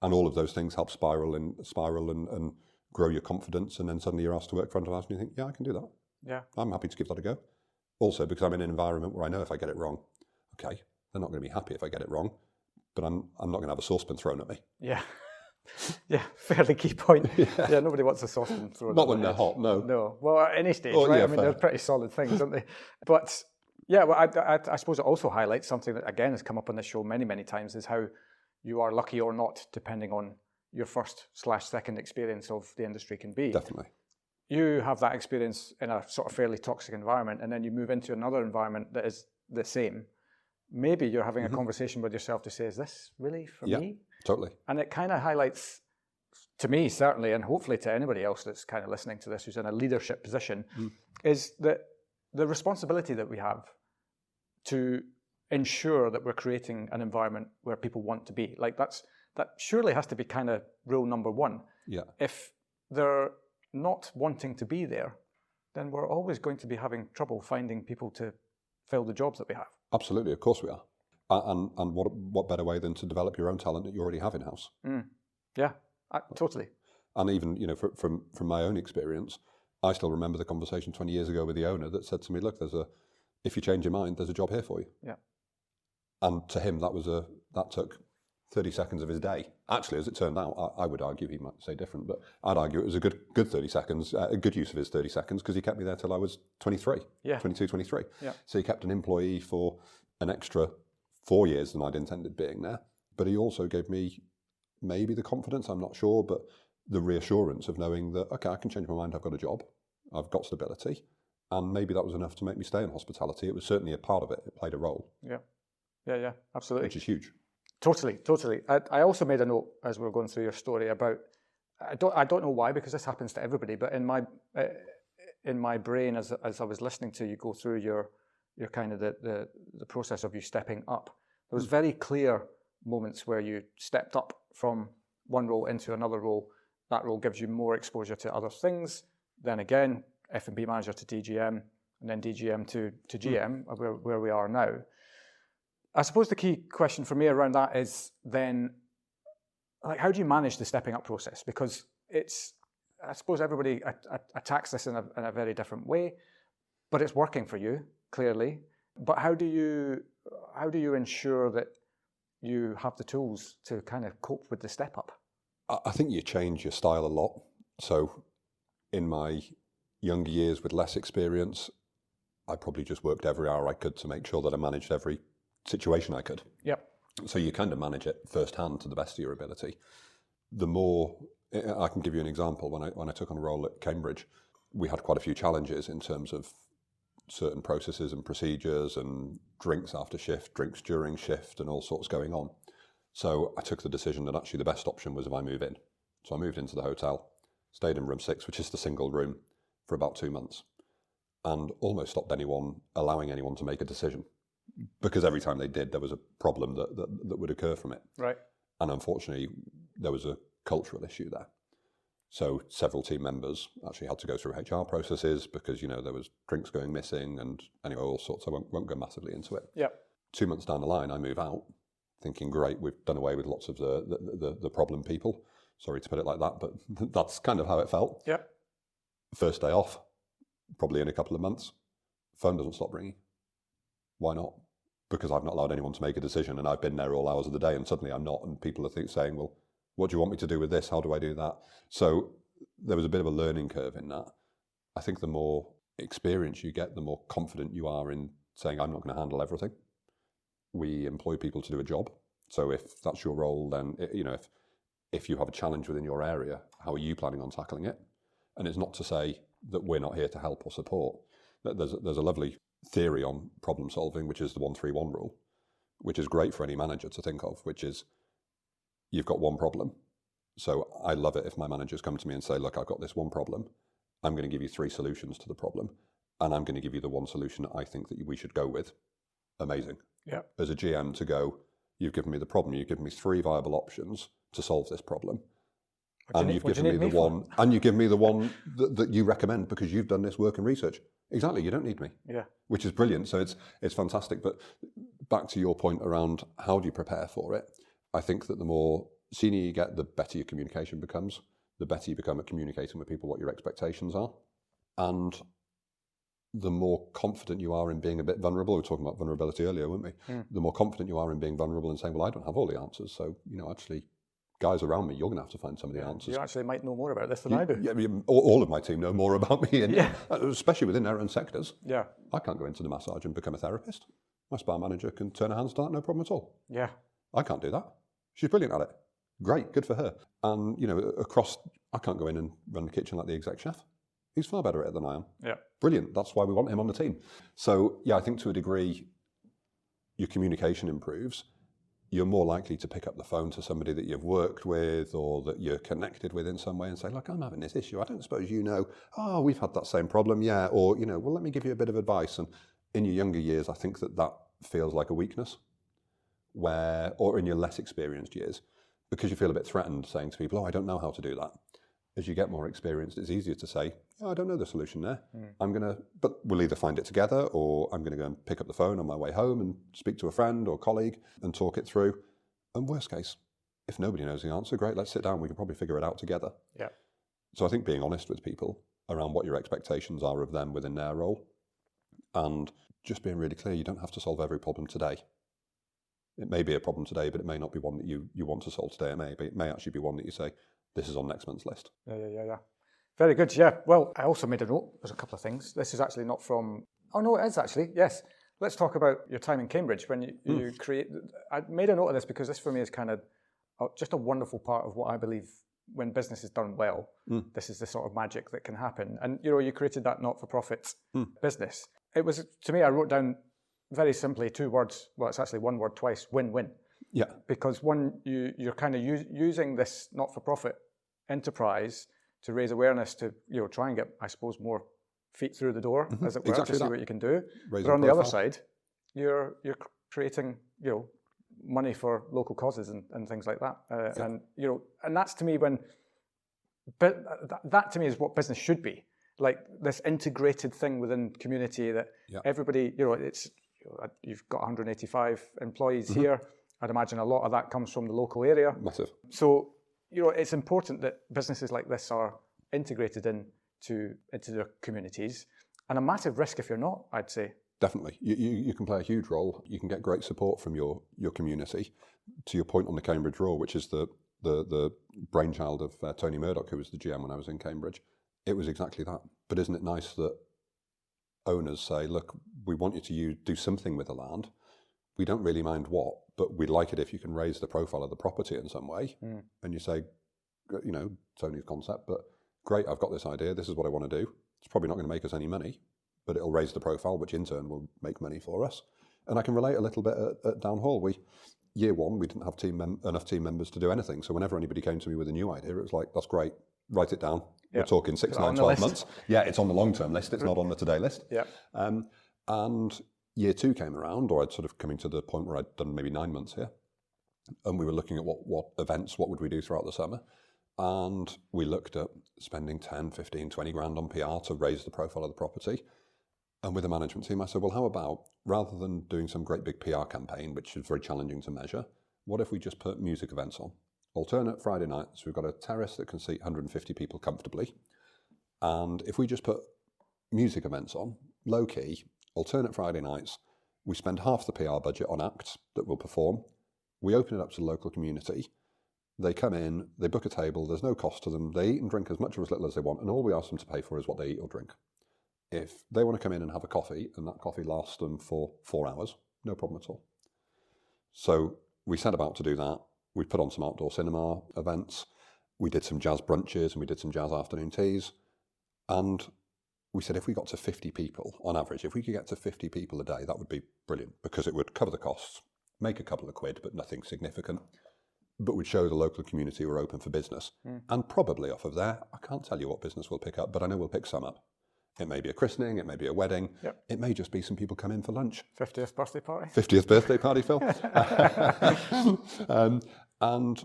And all of those things help spiral and grow your confidence, and then suddenly you're asked to work front of house and you think, yeah, I can do that. Yeah. I'm happy to give that a go. Also, because I'm in an environment where I know if I get it wrong, okay, they're not going to be happy if I get it wrong, but I'm not going to have a saucepan thrown at me. Yeah. Yeah, fairly key point. Yeah, nobody wants a saucepan thrown. Not when they're hot, no. No, well, at any stage, Oh, right? yeah, I mean, they're pretty solid things, aren't they? But yeah, well, I suppose it also highlights something that again has come up on this show many, many times, is how you are lucky or not, depending on your first/second experience of the industry can be. Definitely. You have that experience in a sort of fairly toxic environment, and then you move into another environment that is the same. Maybe you're having a conversation with yourself to say, is this really for me? Totally. And it kind of highlights, to me certainly, and hopefully to anybody else that's kind of listening to this who's in a leadership position, is that the responsibility that we have to ensure that we're creating an environment where people want to be. Like that surely has to be kind of rule number one. Yeah. If they're not wanting to be there, then we're always going to be having trouble finding people to fill the jobs that we have. Absolutely, of course we are. And what better way than to develop your own talent that you already have in-house? Yeah, totally. And even, from my own experience, I still remember the conversation 20 years ago with the owner that said to me, look, if you change your mind, there's a job here for you. Yeah. And to him, that took 30 seconds of his day. Actually, as it turned out, I would argue, he might say different, but I'd argue it was a good 30 seconds, a good use of his 30 seconds, because he kept me there till I was 23, 22, 23. Yeah. So he kept an employee for an extra 4 years than I'd intended being there. But he also gave me maybe the confidence, I'm not sure, but the reassurance of knowing that, okay, I can change my mind, I've got a job, I've got stability, and maybe that was enough to make me stay in hospitality. It was certainly a part of it. It played a role. Yeah, absolutely. Which is huge. Totally. I also made a note as we were going through your story about, I don't know why, because this happens to everybody, but in my brain as I was listening to you go through your kind of the process of you stepping up, there was very clear moments where you stepped up from one role into another role. That role gives you more exposure to other things. Then again, F&B manager to DGM, and then DGM to GM, where we are now. I suppose the key question for me around that is then, like, how do you manage the stepping up process? Because I suppose everybody attacks this in a very different way, but it's working for you, clearly. But how do you ensure that you have the tools to kind of cope with the step up? I think you change your style a lot. So in my younger years with less experience, I probably just worked every hour I could to make sure that I managed every situation I could. Yep. So you kind of manage it firsthand to the best of your ability. The more, I can give you an example. When I took on a role at Cambridge, we had quite a few challenges in terms of certain processes and procedures and drinks after shift, drinks during shift, and all sorts going on. So I took the decision that actually the best option was if I move in. So I moved into the hotel, stayed in room 6, which is the single room, for about 2 months, and almost stopped allowing anyone to make a decision. Because every time they did, there was a problem that would occur from it. Right. And unfortunately, there was a cultural issue there. So several team members actually had to go through HR processes because, there was drinks going missing and anyway, all sorts. I won't go massively into it. Yeah. 2 months down the line, I move out thinking, great, we've done away with lots of the problem people. Sorry to put it like that, but that's kind of how it felt. Yeah. First day off, probably in a couple of months, phone doesn't stop ringing. Why not? Because I've not allowed anyone to make a decision and I've been there all hours of the day and suddenly I'm not, and people are saying, well, what do you want me to do with this? How do I do that? So there was a bit of a learning curve in that. I think the more experience you get, the more confident you are in saying, I'm not going to handle everything. We employ people to do a job. So if that's your role, then, if you have a challenge within your area, how are you planning on tackling it? And it's not to say that we're not here to help or support. There's a lovely theory on problem solving, which is the 1-3-1 rule, which is great for any manager to think of, which is you've got one problem. So I love it if my managers come to me and say, look, I've got this one problem. I'm going to give you 3 solutions to the problem. And I'm going to give you the one solution I think that we should go with. Amazing. Yeah. As a GM to go, you've given me the problem. You've given me 3 viable options to solve this problem. And you've given me the one, that you recommend because you've done this work and research. Exactly, you don't need me. Yeah. Which is brilliant. So it's fantastic. But back to your point around how do you prepare for it? I think that the more senior you get, the better your communication becomes. The better you become at communicating with people what your expectations are. And the more confident you are in being a bit vulnerable, we were talking about vulnerability earlier, weren't we? The more confident you are in being vulnerable and saying, well, I don't have all the answers. So, actually, guys around me, you're going to have to find some of the answers. You actually might know more about this than I do. Yeah, all of my team know more about me, especially within their own sectors. Yeah. I can't go into the massage and become a therapist. My spa manager can turn her hands to that, no problem at all. Yeah. I can't do that. She's brilliant at it. Great, good for her. And, I can't go in and run the kitchen like the exec chef. He's far better at it than I am. Yeah. Brilliant. That's why we want him on the team. So, I think to a degree, your communication improves. You're more likely to pick up the phone to somebody that you've worked with or that you're connected with in some way and say, look, I'm having this issue. I don't suppose we've had that same problem. Yeah. Or, well, let me give you a bit of advice. And in your younger years, I think that feels like a weakness or in your less experienced years, because you feel a bit threatened saying to people, oh, I don't know how to do that. As you get more experienced, it's easier to say, I don't know the solution there. But we'll either find it together or I'm going to go and pick up the phone on my way home and speak to a friend or colleague and talk it through. And worst case, if nobody knows the answer, great, let's sit down. We can probably figure it out together. Yeah. So I think being honest with people around what your expectations are of them within their role and just being really clear, you don't have to solve every problem today. It may be a problem today, but it may not be one that you want to solve today. It may actually be one that you say, this is on next month's list. Yeah. Very good, yeah. Well, I also made a note. There's a couple of things. This is actually not from... Oh, no, it is actually, yes. Let's talk about your time in Cambridge when you create... I made a note of this because this for me is kind of just a wonderful part of what I believe when business is done well. This is the sort of magic that can happen. And, you created that not-for-profit business. It was, to me, I wrote down very simply 2 words. Well, it's actually 1 word twice, win-win. Yeah. Because one, you're kind of using this not-for-profit enterprise to raise awareness to, try and get, I suppose, more feet through the door, as it were, to see what you can do. But on the other side, you're creating, money for local causes and things like that. And that's to me that to me is what business should be. Like this integrated thing within community that everybody, you've got 185 employees here. I'd imagine a lot of that comes from the local area. Massive. So, it's important that businesses like this are integrated into their communities, and a massive risk if you're not, I'd say. Definitely. You can play a huge role. You can get great support from your community. To your point on the Cambridge Raw, which is the brainchild of Tony Murdoch, who was the GM when I was in Cambridge, it was exactly that. But isn't it nice that owners say, look, we want you to do something with the land. We don't really mind what, but we'd like it if you can raise the profile of the property in some way. And you say, Tony's concept, but great, I've got this idea. This is what I want to do. It's probably not going to make us any money, but it'll raise the profile, which in turn will make money for us. And I can relate a little bit at Downhall. Year 1, we didn't have enough team members to do anything. So whenever anybody came to me with a new idea, it was like, that's great, write it down. We're talking 6, 9, 12 months. Yeah, it's on the long-term list. It's not on the today list. Yeah. And Year 2 came around, or I'd sort of coming to the point where I'd done maybe 9 months here, and we were looking at what events, what would we do throughout the summer, and we looked at spending 10, 15, 20 grand on PR to raise the profile of the property. And with the management team, I said, well, how about, rather than doing some great big PR campaign, which is very challenging to measure, what if we just put music events on? Alternate Friday nights, we've got a terrace that can seat 150 people comfortably, and if we just put music events on, low-key, alternate Friday nights, we spend half the PR budget on acts that will perform. We open it up to the local community. They come in, they book a table, there's no cost to them. They eat and drink as much or as little as they want, and all we ask them to pay for is what they eat or drink. If they want to come in and have a coffee, and that coffee lasts them for 4 hours, no problem at all. So we set about to do that. We put on some outdoor cinema events. We did some jazz brunches, and we did some jazz afternoon teas. And we said if we got to 50 people on average, if we could get to 50 people a day, that would be brilliant, because it would cover the costs, make a couple of quid, but nothing significant, but would show the local community we're open for business. And probably off of there, I can't tell you what business we'll pick up, but I know we'll pick some up. It may be a christening, it may be a wedding, it may just be some people come in for lunch. 50th birthday party? 50th birthday party, Phil. And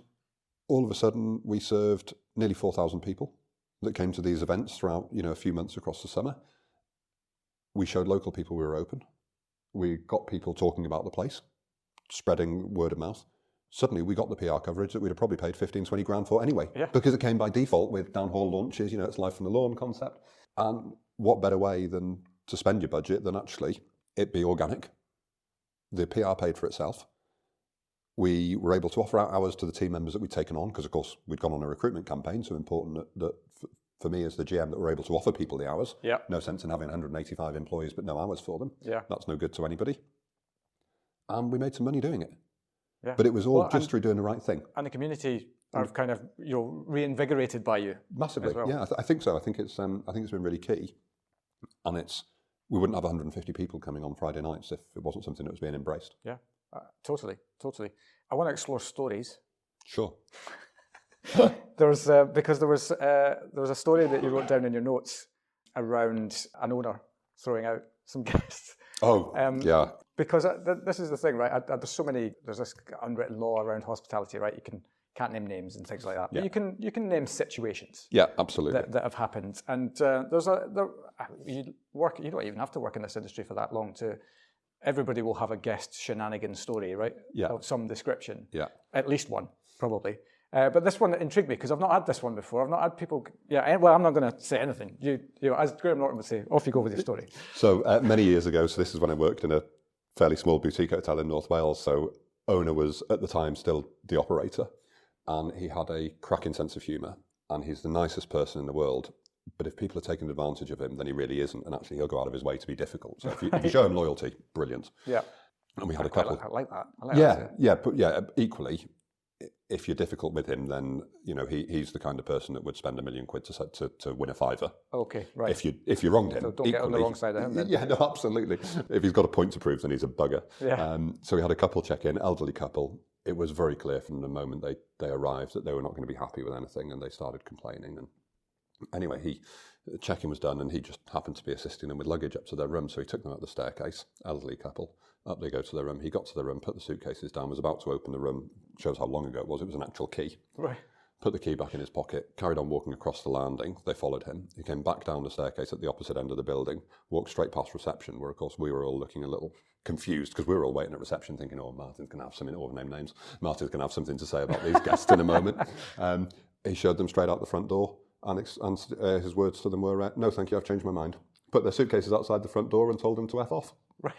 all of a sudden, we served nearly 4,000 people that came to these events throughout, a few months across the summer. We showed local people we were open. We got people talking about the place, spreading word of mouth. Suddenly we got the PR coverage that we'd have probably paid 15, 20 grand for anyway, because it came by default with downhall launches, it's live from the lawn concept. And what better way than to spend your budget than actually it be organic? The PR paid for itself. We were able to offer out hours to the team members that we'd taken on, because of course we'd gone on a recruitment campaign, so important that for me as the GM that we're able to offer people the hours. Yeah. No sense in having 185 employees but no hours for them. Yeah. That's no good to anybody. And we made some money doing it. Yeah. But it was all just through doing the right thing. And the community are kind of reinvigorated by you. Massively. Well. Yeah, I think so. I think it's been really key. And we wouldn't have 150 people coming on Friday nights if it wasn't something that was being embraced. Yeah. Totally. I want to explore stories. Sure. Because there was a story that you wrote down in your notes around an owner throwing out some guests. Oh, yeah. Because this is the thing, right? There's this unwritten law around hospitality, right? You can't name names and things like that. Yeah. But you can name situations. Yeah, absolutely. That have happened. And you don't even have to work in this industry for that long everybody will have a guest shenanigan story, right? Yeah. Of some description. Yeah. At least one, probably. But this one intrigued me because I've not had this one before. I've not had people. Yeah. Well, I'm not going to say anything. As Graham Norton would say, off you go with your story. So many years ago. So this is when I worked in a fairly small boutique hotel in North Wales. So owner was at the time still the operator, and he had a cracking sense of humour, and he's the nicest person in the world. But if people are taking advantage of him, then he really isn't, and actually he'll go out of his way to be difficult. So if you show him loyalty, brilliant. Yeah. And we had a couple. I like that. But equally, if you're difficult with him, then he's the kind of person that would spend £1 million to win a fiver. Okay, right. If you wronged him, so don't get on the wrong side of him. Then. Yeah, no, absolutely. If he's got a point to prove, then he's a bugger. Yeah. So we had a couple check in, elderly couple. It was very clear from the moment they arrived that they were not going to be happy with anything, and they started complaining. And anyway, check-in was done, and he just happened to be assisting them with luggage up to their room. So he took them up the staircase, elderly couple. Up they go to their room. He got to their room, put the suitcases down, was about to open the room. Shows how long ago it was. It was an actual key. Right. Put the key back in his pocket, carried on walking across the landing. They followed him. He came back down the staircase at the opposite end of the building, walked straight past reception, where, of course, we were all looking a little confused because we were all waiting at reception thinking, Martin's going to have something, name names. Martin's going to have something to say about these guests in a moment. He showed them straight out the front door, and his words to them were, no, thank you, I've changed my mind. Put their suitcases outside the front door and told them to F off. Right.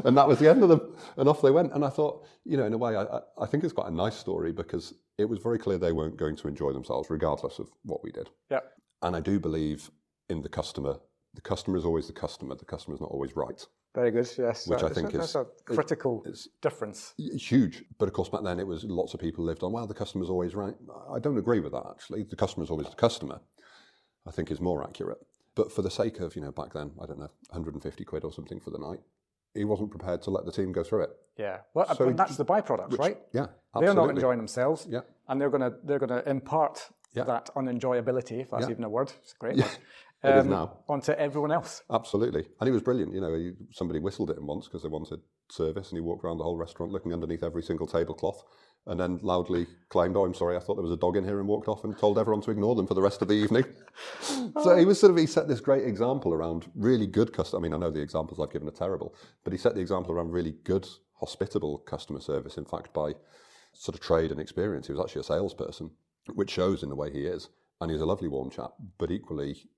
And that was the end of them. And off they went. And I thought, in a way, I think it's quite a nice story because it was very clear they weren't going to enjoy themselves regardless of what we did. Yeah. And I do believe in the customer. The customer is always the customer. The customer is not always right. Very good, yes. Which I think that's a critical difference. Huge. But of course, back then it was lots of people lived on, well, the customer's always right. I don't agree with that, actually. The customer is always the customer, I think is more accurate. But for the sake of, back then, I don't know, 150 quid or something for the night, he wasn't prepared to let the team go through it. Yeah, well, so that's the byproduct, right? Yeah, absolutely. They're not enjoying themselves, yeah, and they're gonna impart that unenjoyability, if that's even a word. It's great. Yeah, it is now. Onto everyone else. Absolutely, and he was brilliant. Somebody whistled at him once because they wanted service, and he walked around the whole restaurant looking underneath every single tablecloth, and then loudly claimed, "Oh, I'm sorry, I thought there was a dog in here," and walked off and told everyone to ignore them for the rest of the evening. So he set this great example around really good customer. I mean, I know the examples I've given are terrible, but he set the example around really good, hospitable customer service. In fact, by sort of trade and experience, he was actually a salesperson, which shows in the way he is. And he's a lovely, warm chap, but equally,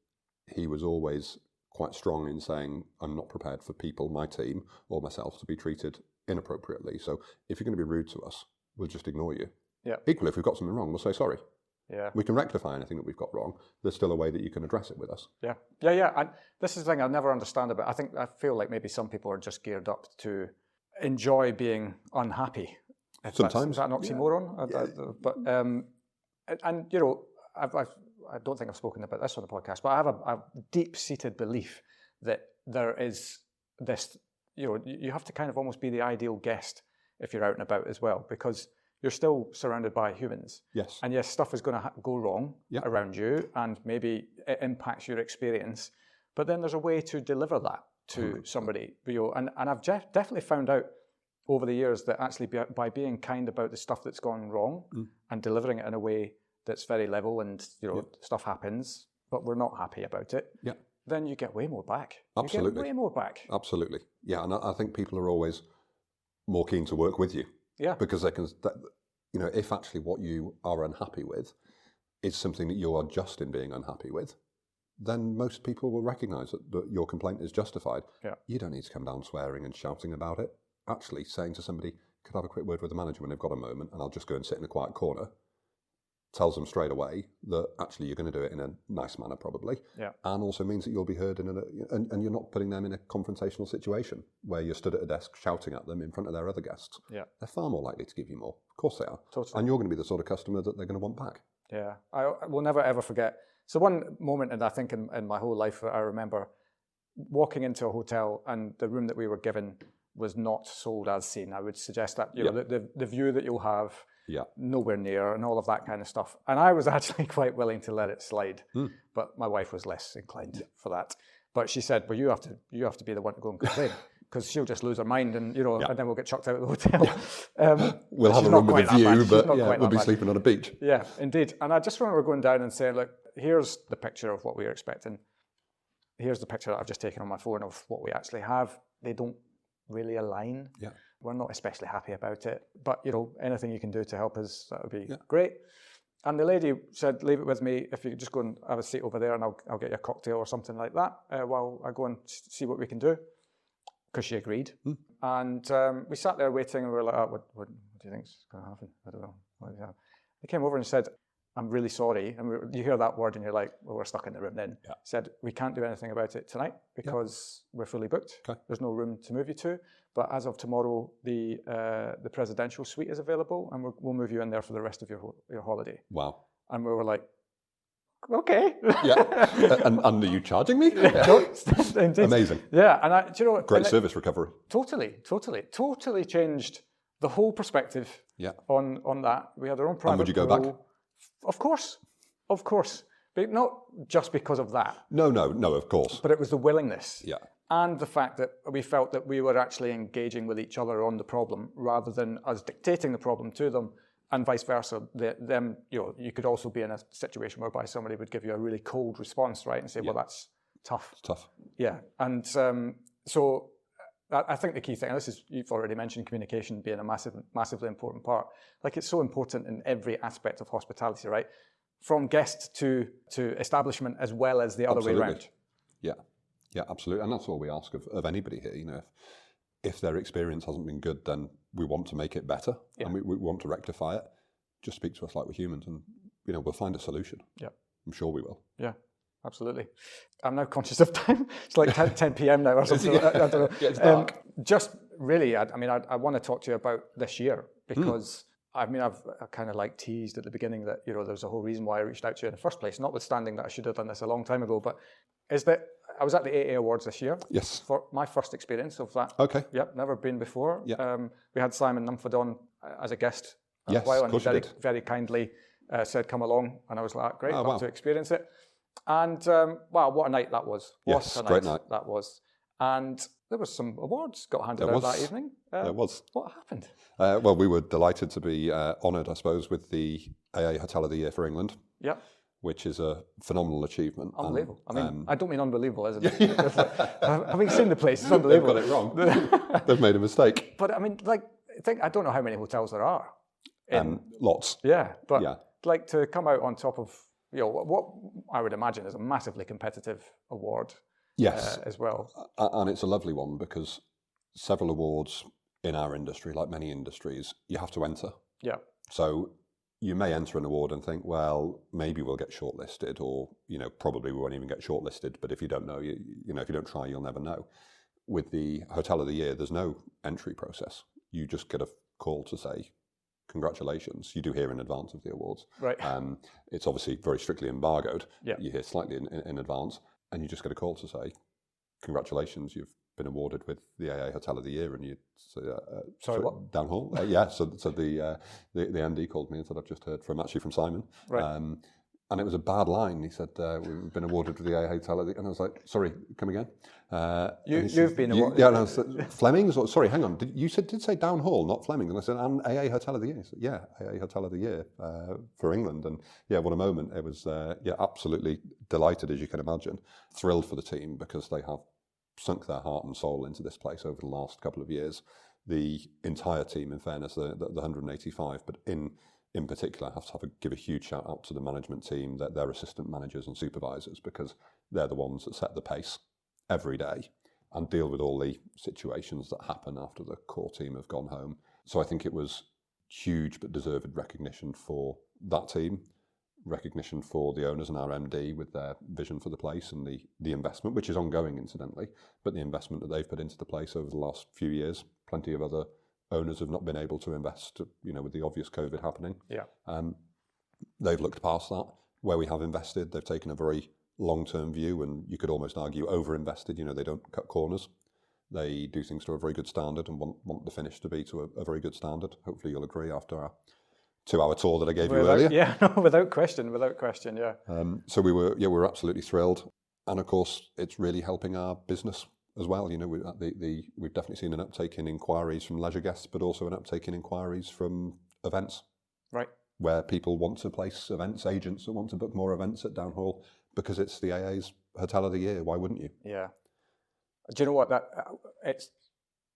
he was always quite strong in saying, I'm not prepared for people, my team, or myself to be treated inappropriately. So if you're going to be rude to us, we'll just ignore you. Yeah. Equally, if we've got something wrong, we'll say sorry. Yeah. We can rectify anything that we've got wrong. There's still a way that you can address it with us. Yeah. And this is the thing I'll never understand about. I feel like maybe some people are just geared up to enjoy being unhappy. Sometimes. Is that an oxymoron? Yeah. I don't think I've spoken about this on the podcast, but I have a deep-seated belief that there is this, you have to kind of almost be the ideal guest if you're out and about as well, because you're still surrounded by humans. Yes. And yes, stuff is going to go wrong around you, and maybe it impacts your experience, but then there's a way to deliver that to somebody. And I've definitely found out over the years that actually by being kind about the stuff that's gone wrong and delivering it in a way that's very level and, stuff happens, but we're not happy about it, then you get way more back. Absolutely. You get way more back. Absolutely. Yeah, and I think people are always more keen to work with you. Yeah. Because they can, if actually what you are unhappy with is something that you are just in being unhappy with, then most people will recognise that your complaint is justified. Yeah. You don't need to come down swearing and shouting about it. Actually saying to somebody, could I have a quick word with the manager when they've got a moment, and I'll just go and sit in a quiet corner, tells them straight away that actually you're going to do it in a nice manner probably, and also means that you'll be heard and you're not putting them in a confrontational situation where you're stood at a desk shouting at them in front of their other guests. Yeah. They're far more likely to give you more. Of course they are. Totally. And you're going to be the sort of customer that they're going to want back. Yeah, I will never ever forget. So one moment, and I think in my whole life, I remember walking into a hotel and the room that we were given was not sold as seen. I would suggest that the view that you'll have, nowhere near, and all of that kind of stuff. And I was actually quite willing to let it slide, but my wife was less inclined for that. But she said, "Well, you have to be the one to go and complain." Because she'll just lose her mind, and and then we'll get chucked out of the hotel. We'll have a room with a view, but we'll be sleeping on a beach. Yeah, indeed. And I just remember going down and saying, "Look, here's the picture of what we were expecting. Here's the picture that I've just taken on my phone of what we actually have. They don't really align. Yeah, we're not especially happy about it. But anything you can do to help us, that would be great." And the lady said, "Leave it with me. If you could just go and have a seat over there, and I'll get you a cocktail or something like that while I go and see what we can do." Because she agreed. And we sat there waiting, and we were like, what do you think's going to happen? I don't know. They came over and said, "I'm really sorry." And you hear that word and you're like, well, we're stuck in the room then. Yeah. Said, "We can't do anything about it tonight because we're fully booked. Okay. There's no room to move you to. But as of tomorrow, the presidential suite is available, and we'll move you in there for the rest of your holiday." Wow. And we were like, okay. And are you charging me? Amazing. Yeah, and do you know what? Great service recovery. Totally changed the whole perspective. On that. We had our own private. And would you go back? Of course, but not just because of that. No, of course. But it was the willingness. Yeah. And the fact that we felt that we were actually engaging with each other on the problem rather than us dictating the problem to them. And vice versa, you could also be in a situation whereby somebody would give you a really cold response, right, and say, "Well, that's tough." It's tough. Yeah, and so I think the key thing, and this is, you've already mentioned communication being a massively important part. Like, it's so important in every aspect of hospitality, right, from guest to establishment as well as the other way around. Yeah, absolutely, and that's all we ask of anybody here. If their experience hasn't been good, then we want to make it better, and we want to rectify it. Just speak to us like we're humans, and we'll find a solution. Yeah, I'm sure we will. Yeah, absolutely. I'm now conscious of time. It's like 10 p.m. now or something. I don't know. Yeah, it's dark. Just really, I want to talk to you about this year because I've kind of like teased at the beginning that there's a whole reason why I reached out to you in the first place. Notwithstanding that I should have done this a long time ago, but is that I was at the AA Awards this year. Yes. For my first experience of that. Okay. Yep, never been before. Yeah. We had Simon Mumford on as a guest a while, and he very kindly said, "Come along," and I was like, "Great, love to experience it." And wow, what a night that was! Great night that was. And there was some awards got handed out that evening. There was. What happened? Well, we were delighted to be honoured, I suppose, with the AA Hotel of the Year for England. Yep. Which is a phenomenal achievement. Unbelievable. I don't mean unbelievable, isn't it? Having seen the place, it's unbelievable. They've got it wrong. They've made a mistake. But I don't know how many hotels there are. Lots. Yeah, but to come out on top of what I would imagine is a massively competitive award. Yes, as well. And it's a lovely one because several awards in our industry, like many industries, you have to enter. Yeah. So you may enter an award and think, well, maybe we'll get shortlisted, or probably we won't even get shortlisted. But if you don't know, if you don't try, you'll never know. With the Hotel of the Year, there's no entry process. You just get a call to say, congratulations. You do hear in advance of the awards. Right. It's obviously very strictly embargoed. Yeah. You hear slightly in advance, and you just get a call to say, congratulations, you've been awarded with the AA Hotel of the Year, and you say, sorry, what? Downhall. So the MD called me and said, I've just heard from Simon. Right. And it was a bad line. He said, we've been awarded with the AA Hotel of the... And I was like, sorry, come again? You've been awarded... Yeah, and I was like, Fleming's? Or, sorry, hang on. You did say Down Hall, not Fleming's. And I said, and AA Hotel of the Year. He said, yeah, AA Hotel of the Year for England. And yeah, what a moment. It was, absolutely delighted, as you can imagine. Thrilled for the team because they have sunk their heart and soul into this place over the last couple of years. The entire team, in fairness, the 185, but in particular, I have to give a huge shout out to the management team, their assistant managers and supervisors, because they're the ones that set the pace every day and deal with all the situations that happen after the core team have gone home. So I think it was huge but deserved recognition for that team, recognition for the owners and our MD with their vision for the place and the investment, which is ongoing incidentally, but the investment that they've put into the place over the last few years. Plenty of other owners have not been able to invest, with the obvious COVID happening. Yeah. They've looked past that. Where we have invested, they've taken a very long-term view, and you could almost argue over-invested. They don't cut corners. They do things to a very good standard and want the finish to be to a very good standard. Hopefully you'll agree after our 2-hour tour that I gave you earlier. Yeah, no, without question, yeah. So we were absolutely thrilled. And of course, it's really helping our business as well. We've definitely seen an uptake in inquiries from leisure guests, but also an uptake in inquiries from events. Right. Where people want to place events, agents that want to book more events at Downhall because it's the AA's Hotel of the Year. Why wouldn't you? Yeah. Do you know what?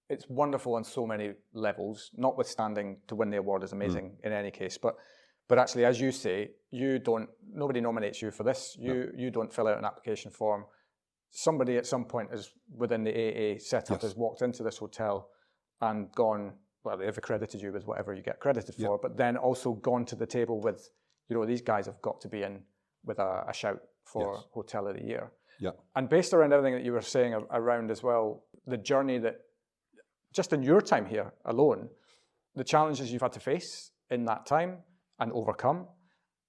It's wonderful on so many levels, notwithstanding to win the award is amazing in any case. But actually, as you say, nobody nominates you for this. You don't fill out an application form. Somebody at some point is within the AA setup has walked into this hotel and gone, well, they've accredited you with whatever you get credited for, but then also gone to the table with, these guys have got to be in with a shout for Hotel of the Year. Yeah. And based around everything that you were saying around as well, the journey that, just in your time here alone, the challenges you've had to face in that time and overcome,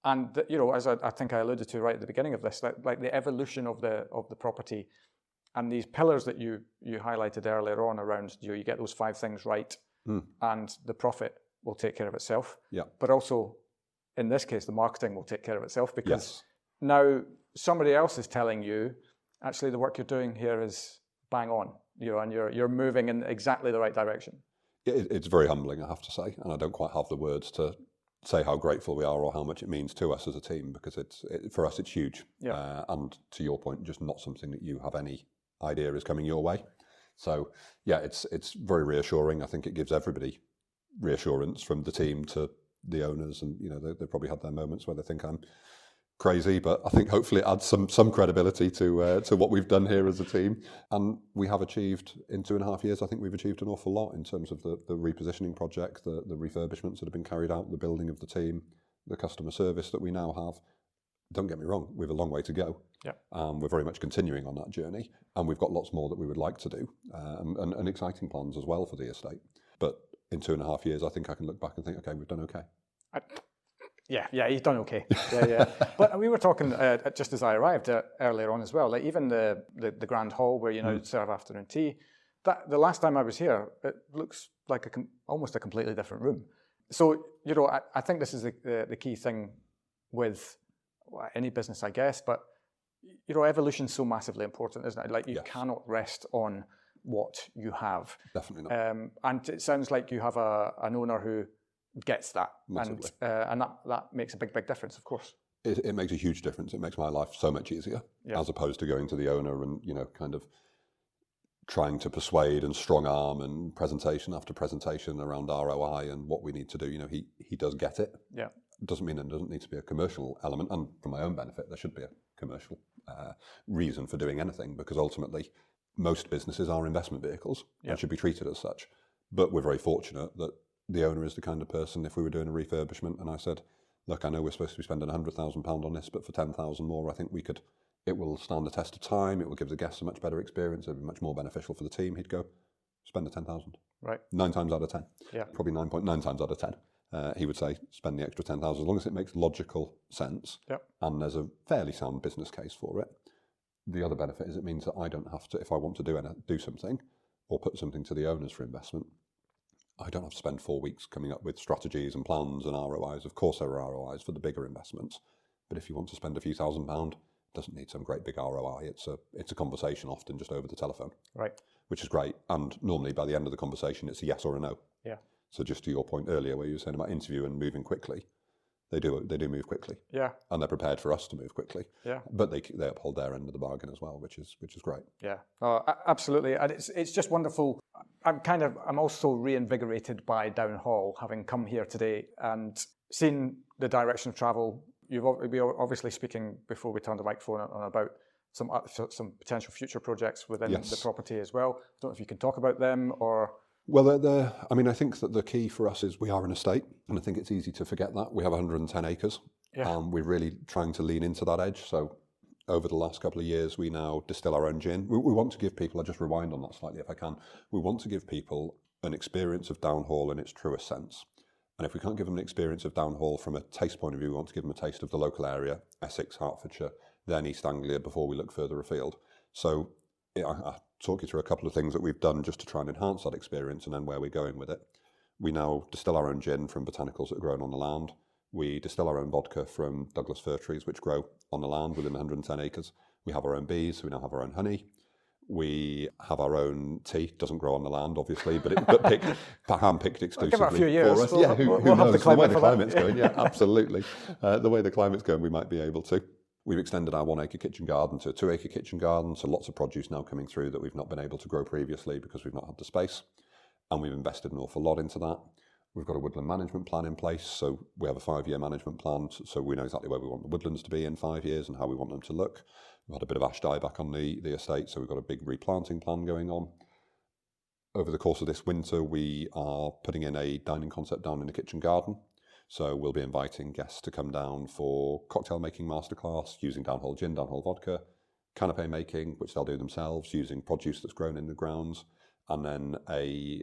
and as I think I alluded to right at the beginning of this, like the evolution of the property, and these pillars that you highlighted earlier on around you get those 5 things right, and the profit will take care of itself. Yeah. But also, in this case, the marketing will take care of itself because now somebody else is telling you, actually, the work you're doing here is bang on, and you're moving in exactly the right direction. It's very humbling, I have to say, and I don't quite have the words to say how grateful we are or how much it means to us as a team, because for us it's huge. Yeah. And to your point, just not something that you have any idea is coming your way. So yeah, it's very reassuring. I think it gives everybody reassurance, from the team to the owners, and they probably had their moments where they think I'm crazy, but I think hopefully it adds some credibility to what we've done here as a team. And we have achieved, in 2.5 years, I think we've achieved an awful lot in terms of the repositioning project, the refurbishments that have been carried out, the building of the team, the customer service that we now have. Don't get me wrong, we have a long way to go. Yeah. We're very much continuing on that journey, and we've got lots more that we would like to do, and exciting plans as well for the estate. But in 2.5 years, I think I can look back and think, okay, we've done okay. Yeah, he's done okay. Yeah. But we were talking just as I arrived earlier on as well. Like even the grand hall where serve afternoon tea. That the last time I was here, it looks like almost a completely different room. So I think this is the key thing with any business, I guess. But evolution's so massively important, isn't it? Like you cannot rest on what you have. Definitely not. And it sounds like you have an owner who gets that, and that makes a big difference, of course. It makes a huge difference. It makes my life so much easier, as opposed to going to the owner and kind of trying to persuade and strong arm and presentation after presentation around ROI and what we need to do. He does get it. Yeah, doesn't mean there doesn't need to be a commercial element, and for my own benefit, there should be a commercial reason for doing anything, because ultimately most businesses are investment vehicles and should be treated as such. But we're very fortunate that the owner is the kind of person, if we were doing a refurbishment and I said, look, I know we're supposed to be spending £100,000 on this, but for 10,000 more, I think it will stand the test of time. It will give the guests a much better experience. It'll be much more beneficial for the team. He'd go, spend the 10,000. Right. 9 times out of 10. Yeah. Probably 9.9 times out of 10. He would say, spend the extra 10,000, as long as it makes logical sense. Yep. And there's a fairly sound business case for it. The other benefit is it means that I don't have to, if I want to do something or put something to the owners for investment, I don't have to spend 4 weeks coming up with strategies and plans and ROIs. Of course there are ROIs for the bigger investments, But if you want to spend a few £1,000s, it doesn't need some great big ROI. It's a conversation often just over the telephone. Right. Which is great. And normally by the end of the conversation, it's a yes or a no. Yeah. So just to your point earlier where you were saying about interview and moving quickly, they do move quickly. Yeah. And they're prepared for us to move quickly. Yeah. But they uphold their end of the bargain as well, which is great. Yeah. Absolutely. And it's just wonderful. I'm also reinvigorated by Downhall, having come here today and seen the direction of travel. We were obviously speaking before we turned the microphone on about some potential future projects within the property as well. I don't know if you can talk about them or... Well, I think that the key for us is we are an estate, and I think it's easy to forget that. We have 110 acres. Yeah. We're really trying to lean into that edge. So over the last couple of years, we now distill our own gin. We want to give people, I'll just rewind on that slightly if I can, we want to give people an experience of Downhall in its truest sense. And if we can't give them an experience of Downhall from a taste point of view, we want to give them a taste of the local area, Essex, Hertfordshire, then East Anglia before we look further afield. So I'll talk you through a couple of things that we've done just to try and enhance that experience and then where we're going with it. We now distill our own gin from botanicals that are grown on the land. We distill our own vodka from Douglas fir trees which grow on the land within 110 acres. We have our own bees, so we now have our own honey. We have our own tea. Doesn't grow on the land, obviously, but hand-picked exclusively give it a few years. for us. We'll have knows? the climate way the for climate's that. going, yeah, absolutely. The way the climate's going, we might be able to. We've extended our 1 acre kitchen garden to a 2 acre kitchen garden, so lots of produce now coming through that we've not been able to grow previously because we've not had the space, and we've invested an awful lot into that. We've got a woodland management plan in place, so we have a 5-year management plan, so we know exactly where we want the woodlands to be in 5 years and how we want them to look. We've had a bit of ash dieback on the estate, so we've got a big replanting plan going on. Over the course of this winter, we are putting in a dining concept down in the kitchen garden. So we'll be inviting guests to come down for cocktail making masterclass using Downhall gin, Downhall vodka, canapé making, which they'll do themselves using produce that's grown in the grounds, and then a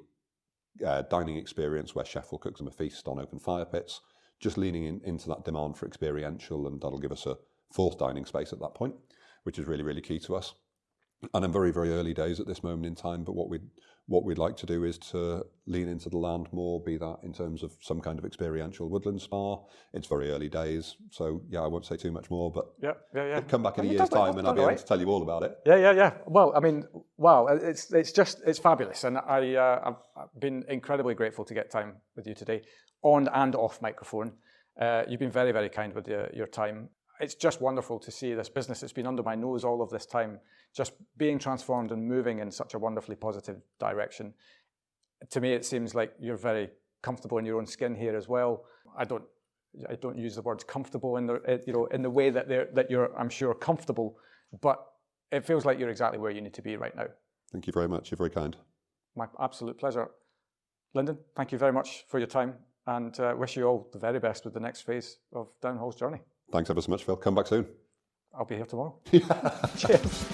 dining experience where chef will cook them a feast on open fire pits, just leaning into that demand for experiential, and that'll give us a 4th dining space at that point, which is really, really key to us. And in very, very early days at this moment in time, but what we'd like to do is to lean into the land more, be that in terms of some kind of experiential woodland spa. It's very early days, so yeah, I won't say too much more, but come back in a year's time and I'll be able to tell you all about it. Yeah. Well, I mean, wow, it's fabulous, and I've been incredibly grateful to get time with you today, on and off microphone. You've been very, very kind with your time. It's just wonderful to see this business that's been under my nose all of this time just being transformed and moving in such a wonderfully positive direction. To me, it seems like you're very comfortable in your own skin here as well. I don't use the words comfortable in the way that you're, I'm sure, comfortable, but it feels like you're exactly where you need to be right now. Thank you very much. You're very kind. My absolute pleasure. Linden, thank you very much for your time, and wish you all the very best with the next phase of Downhall's journey. Thanks ever so much, Phil. Come back soon. I'll be here tomorrow. Cheers.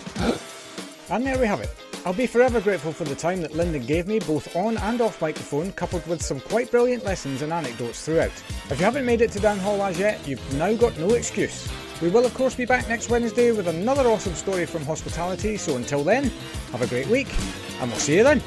And there we have it. I'll be forever grateful for the time that Linden gave me, both on and off microphone, coupled with some quite brilliant lessons and anecdotes throughout. If you haven't made it to Downhall as yet, you've now got no excuse. We will of course be back next Wednesday with another awesome story from hospitality, so until then, have a great week, and we'll see you then.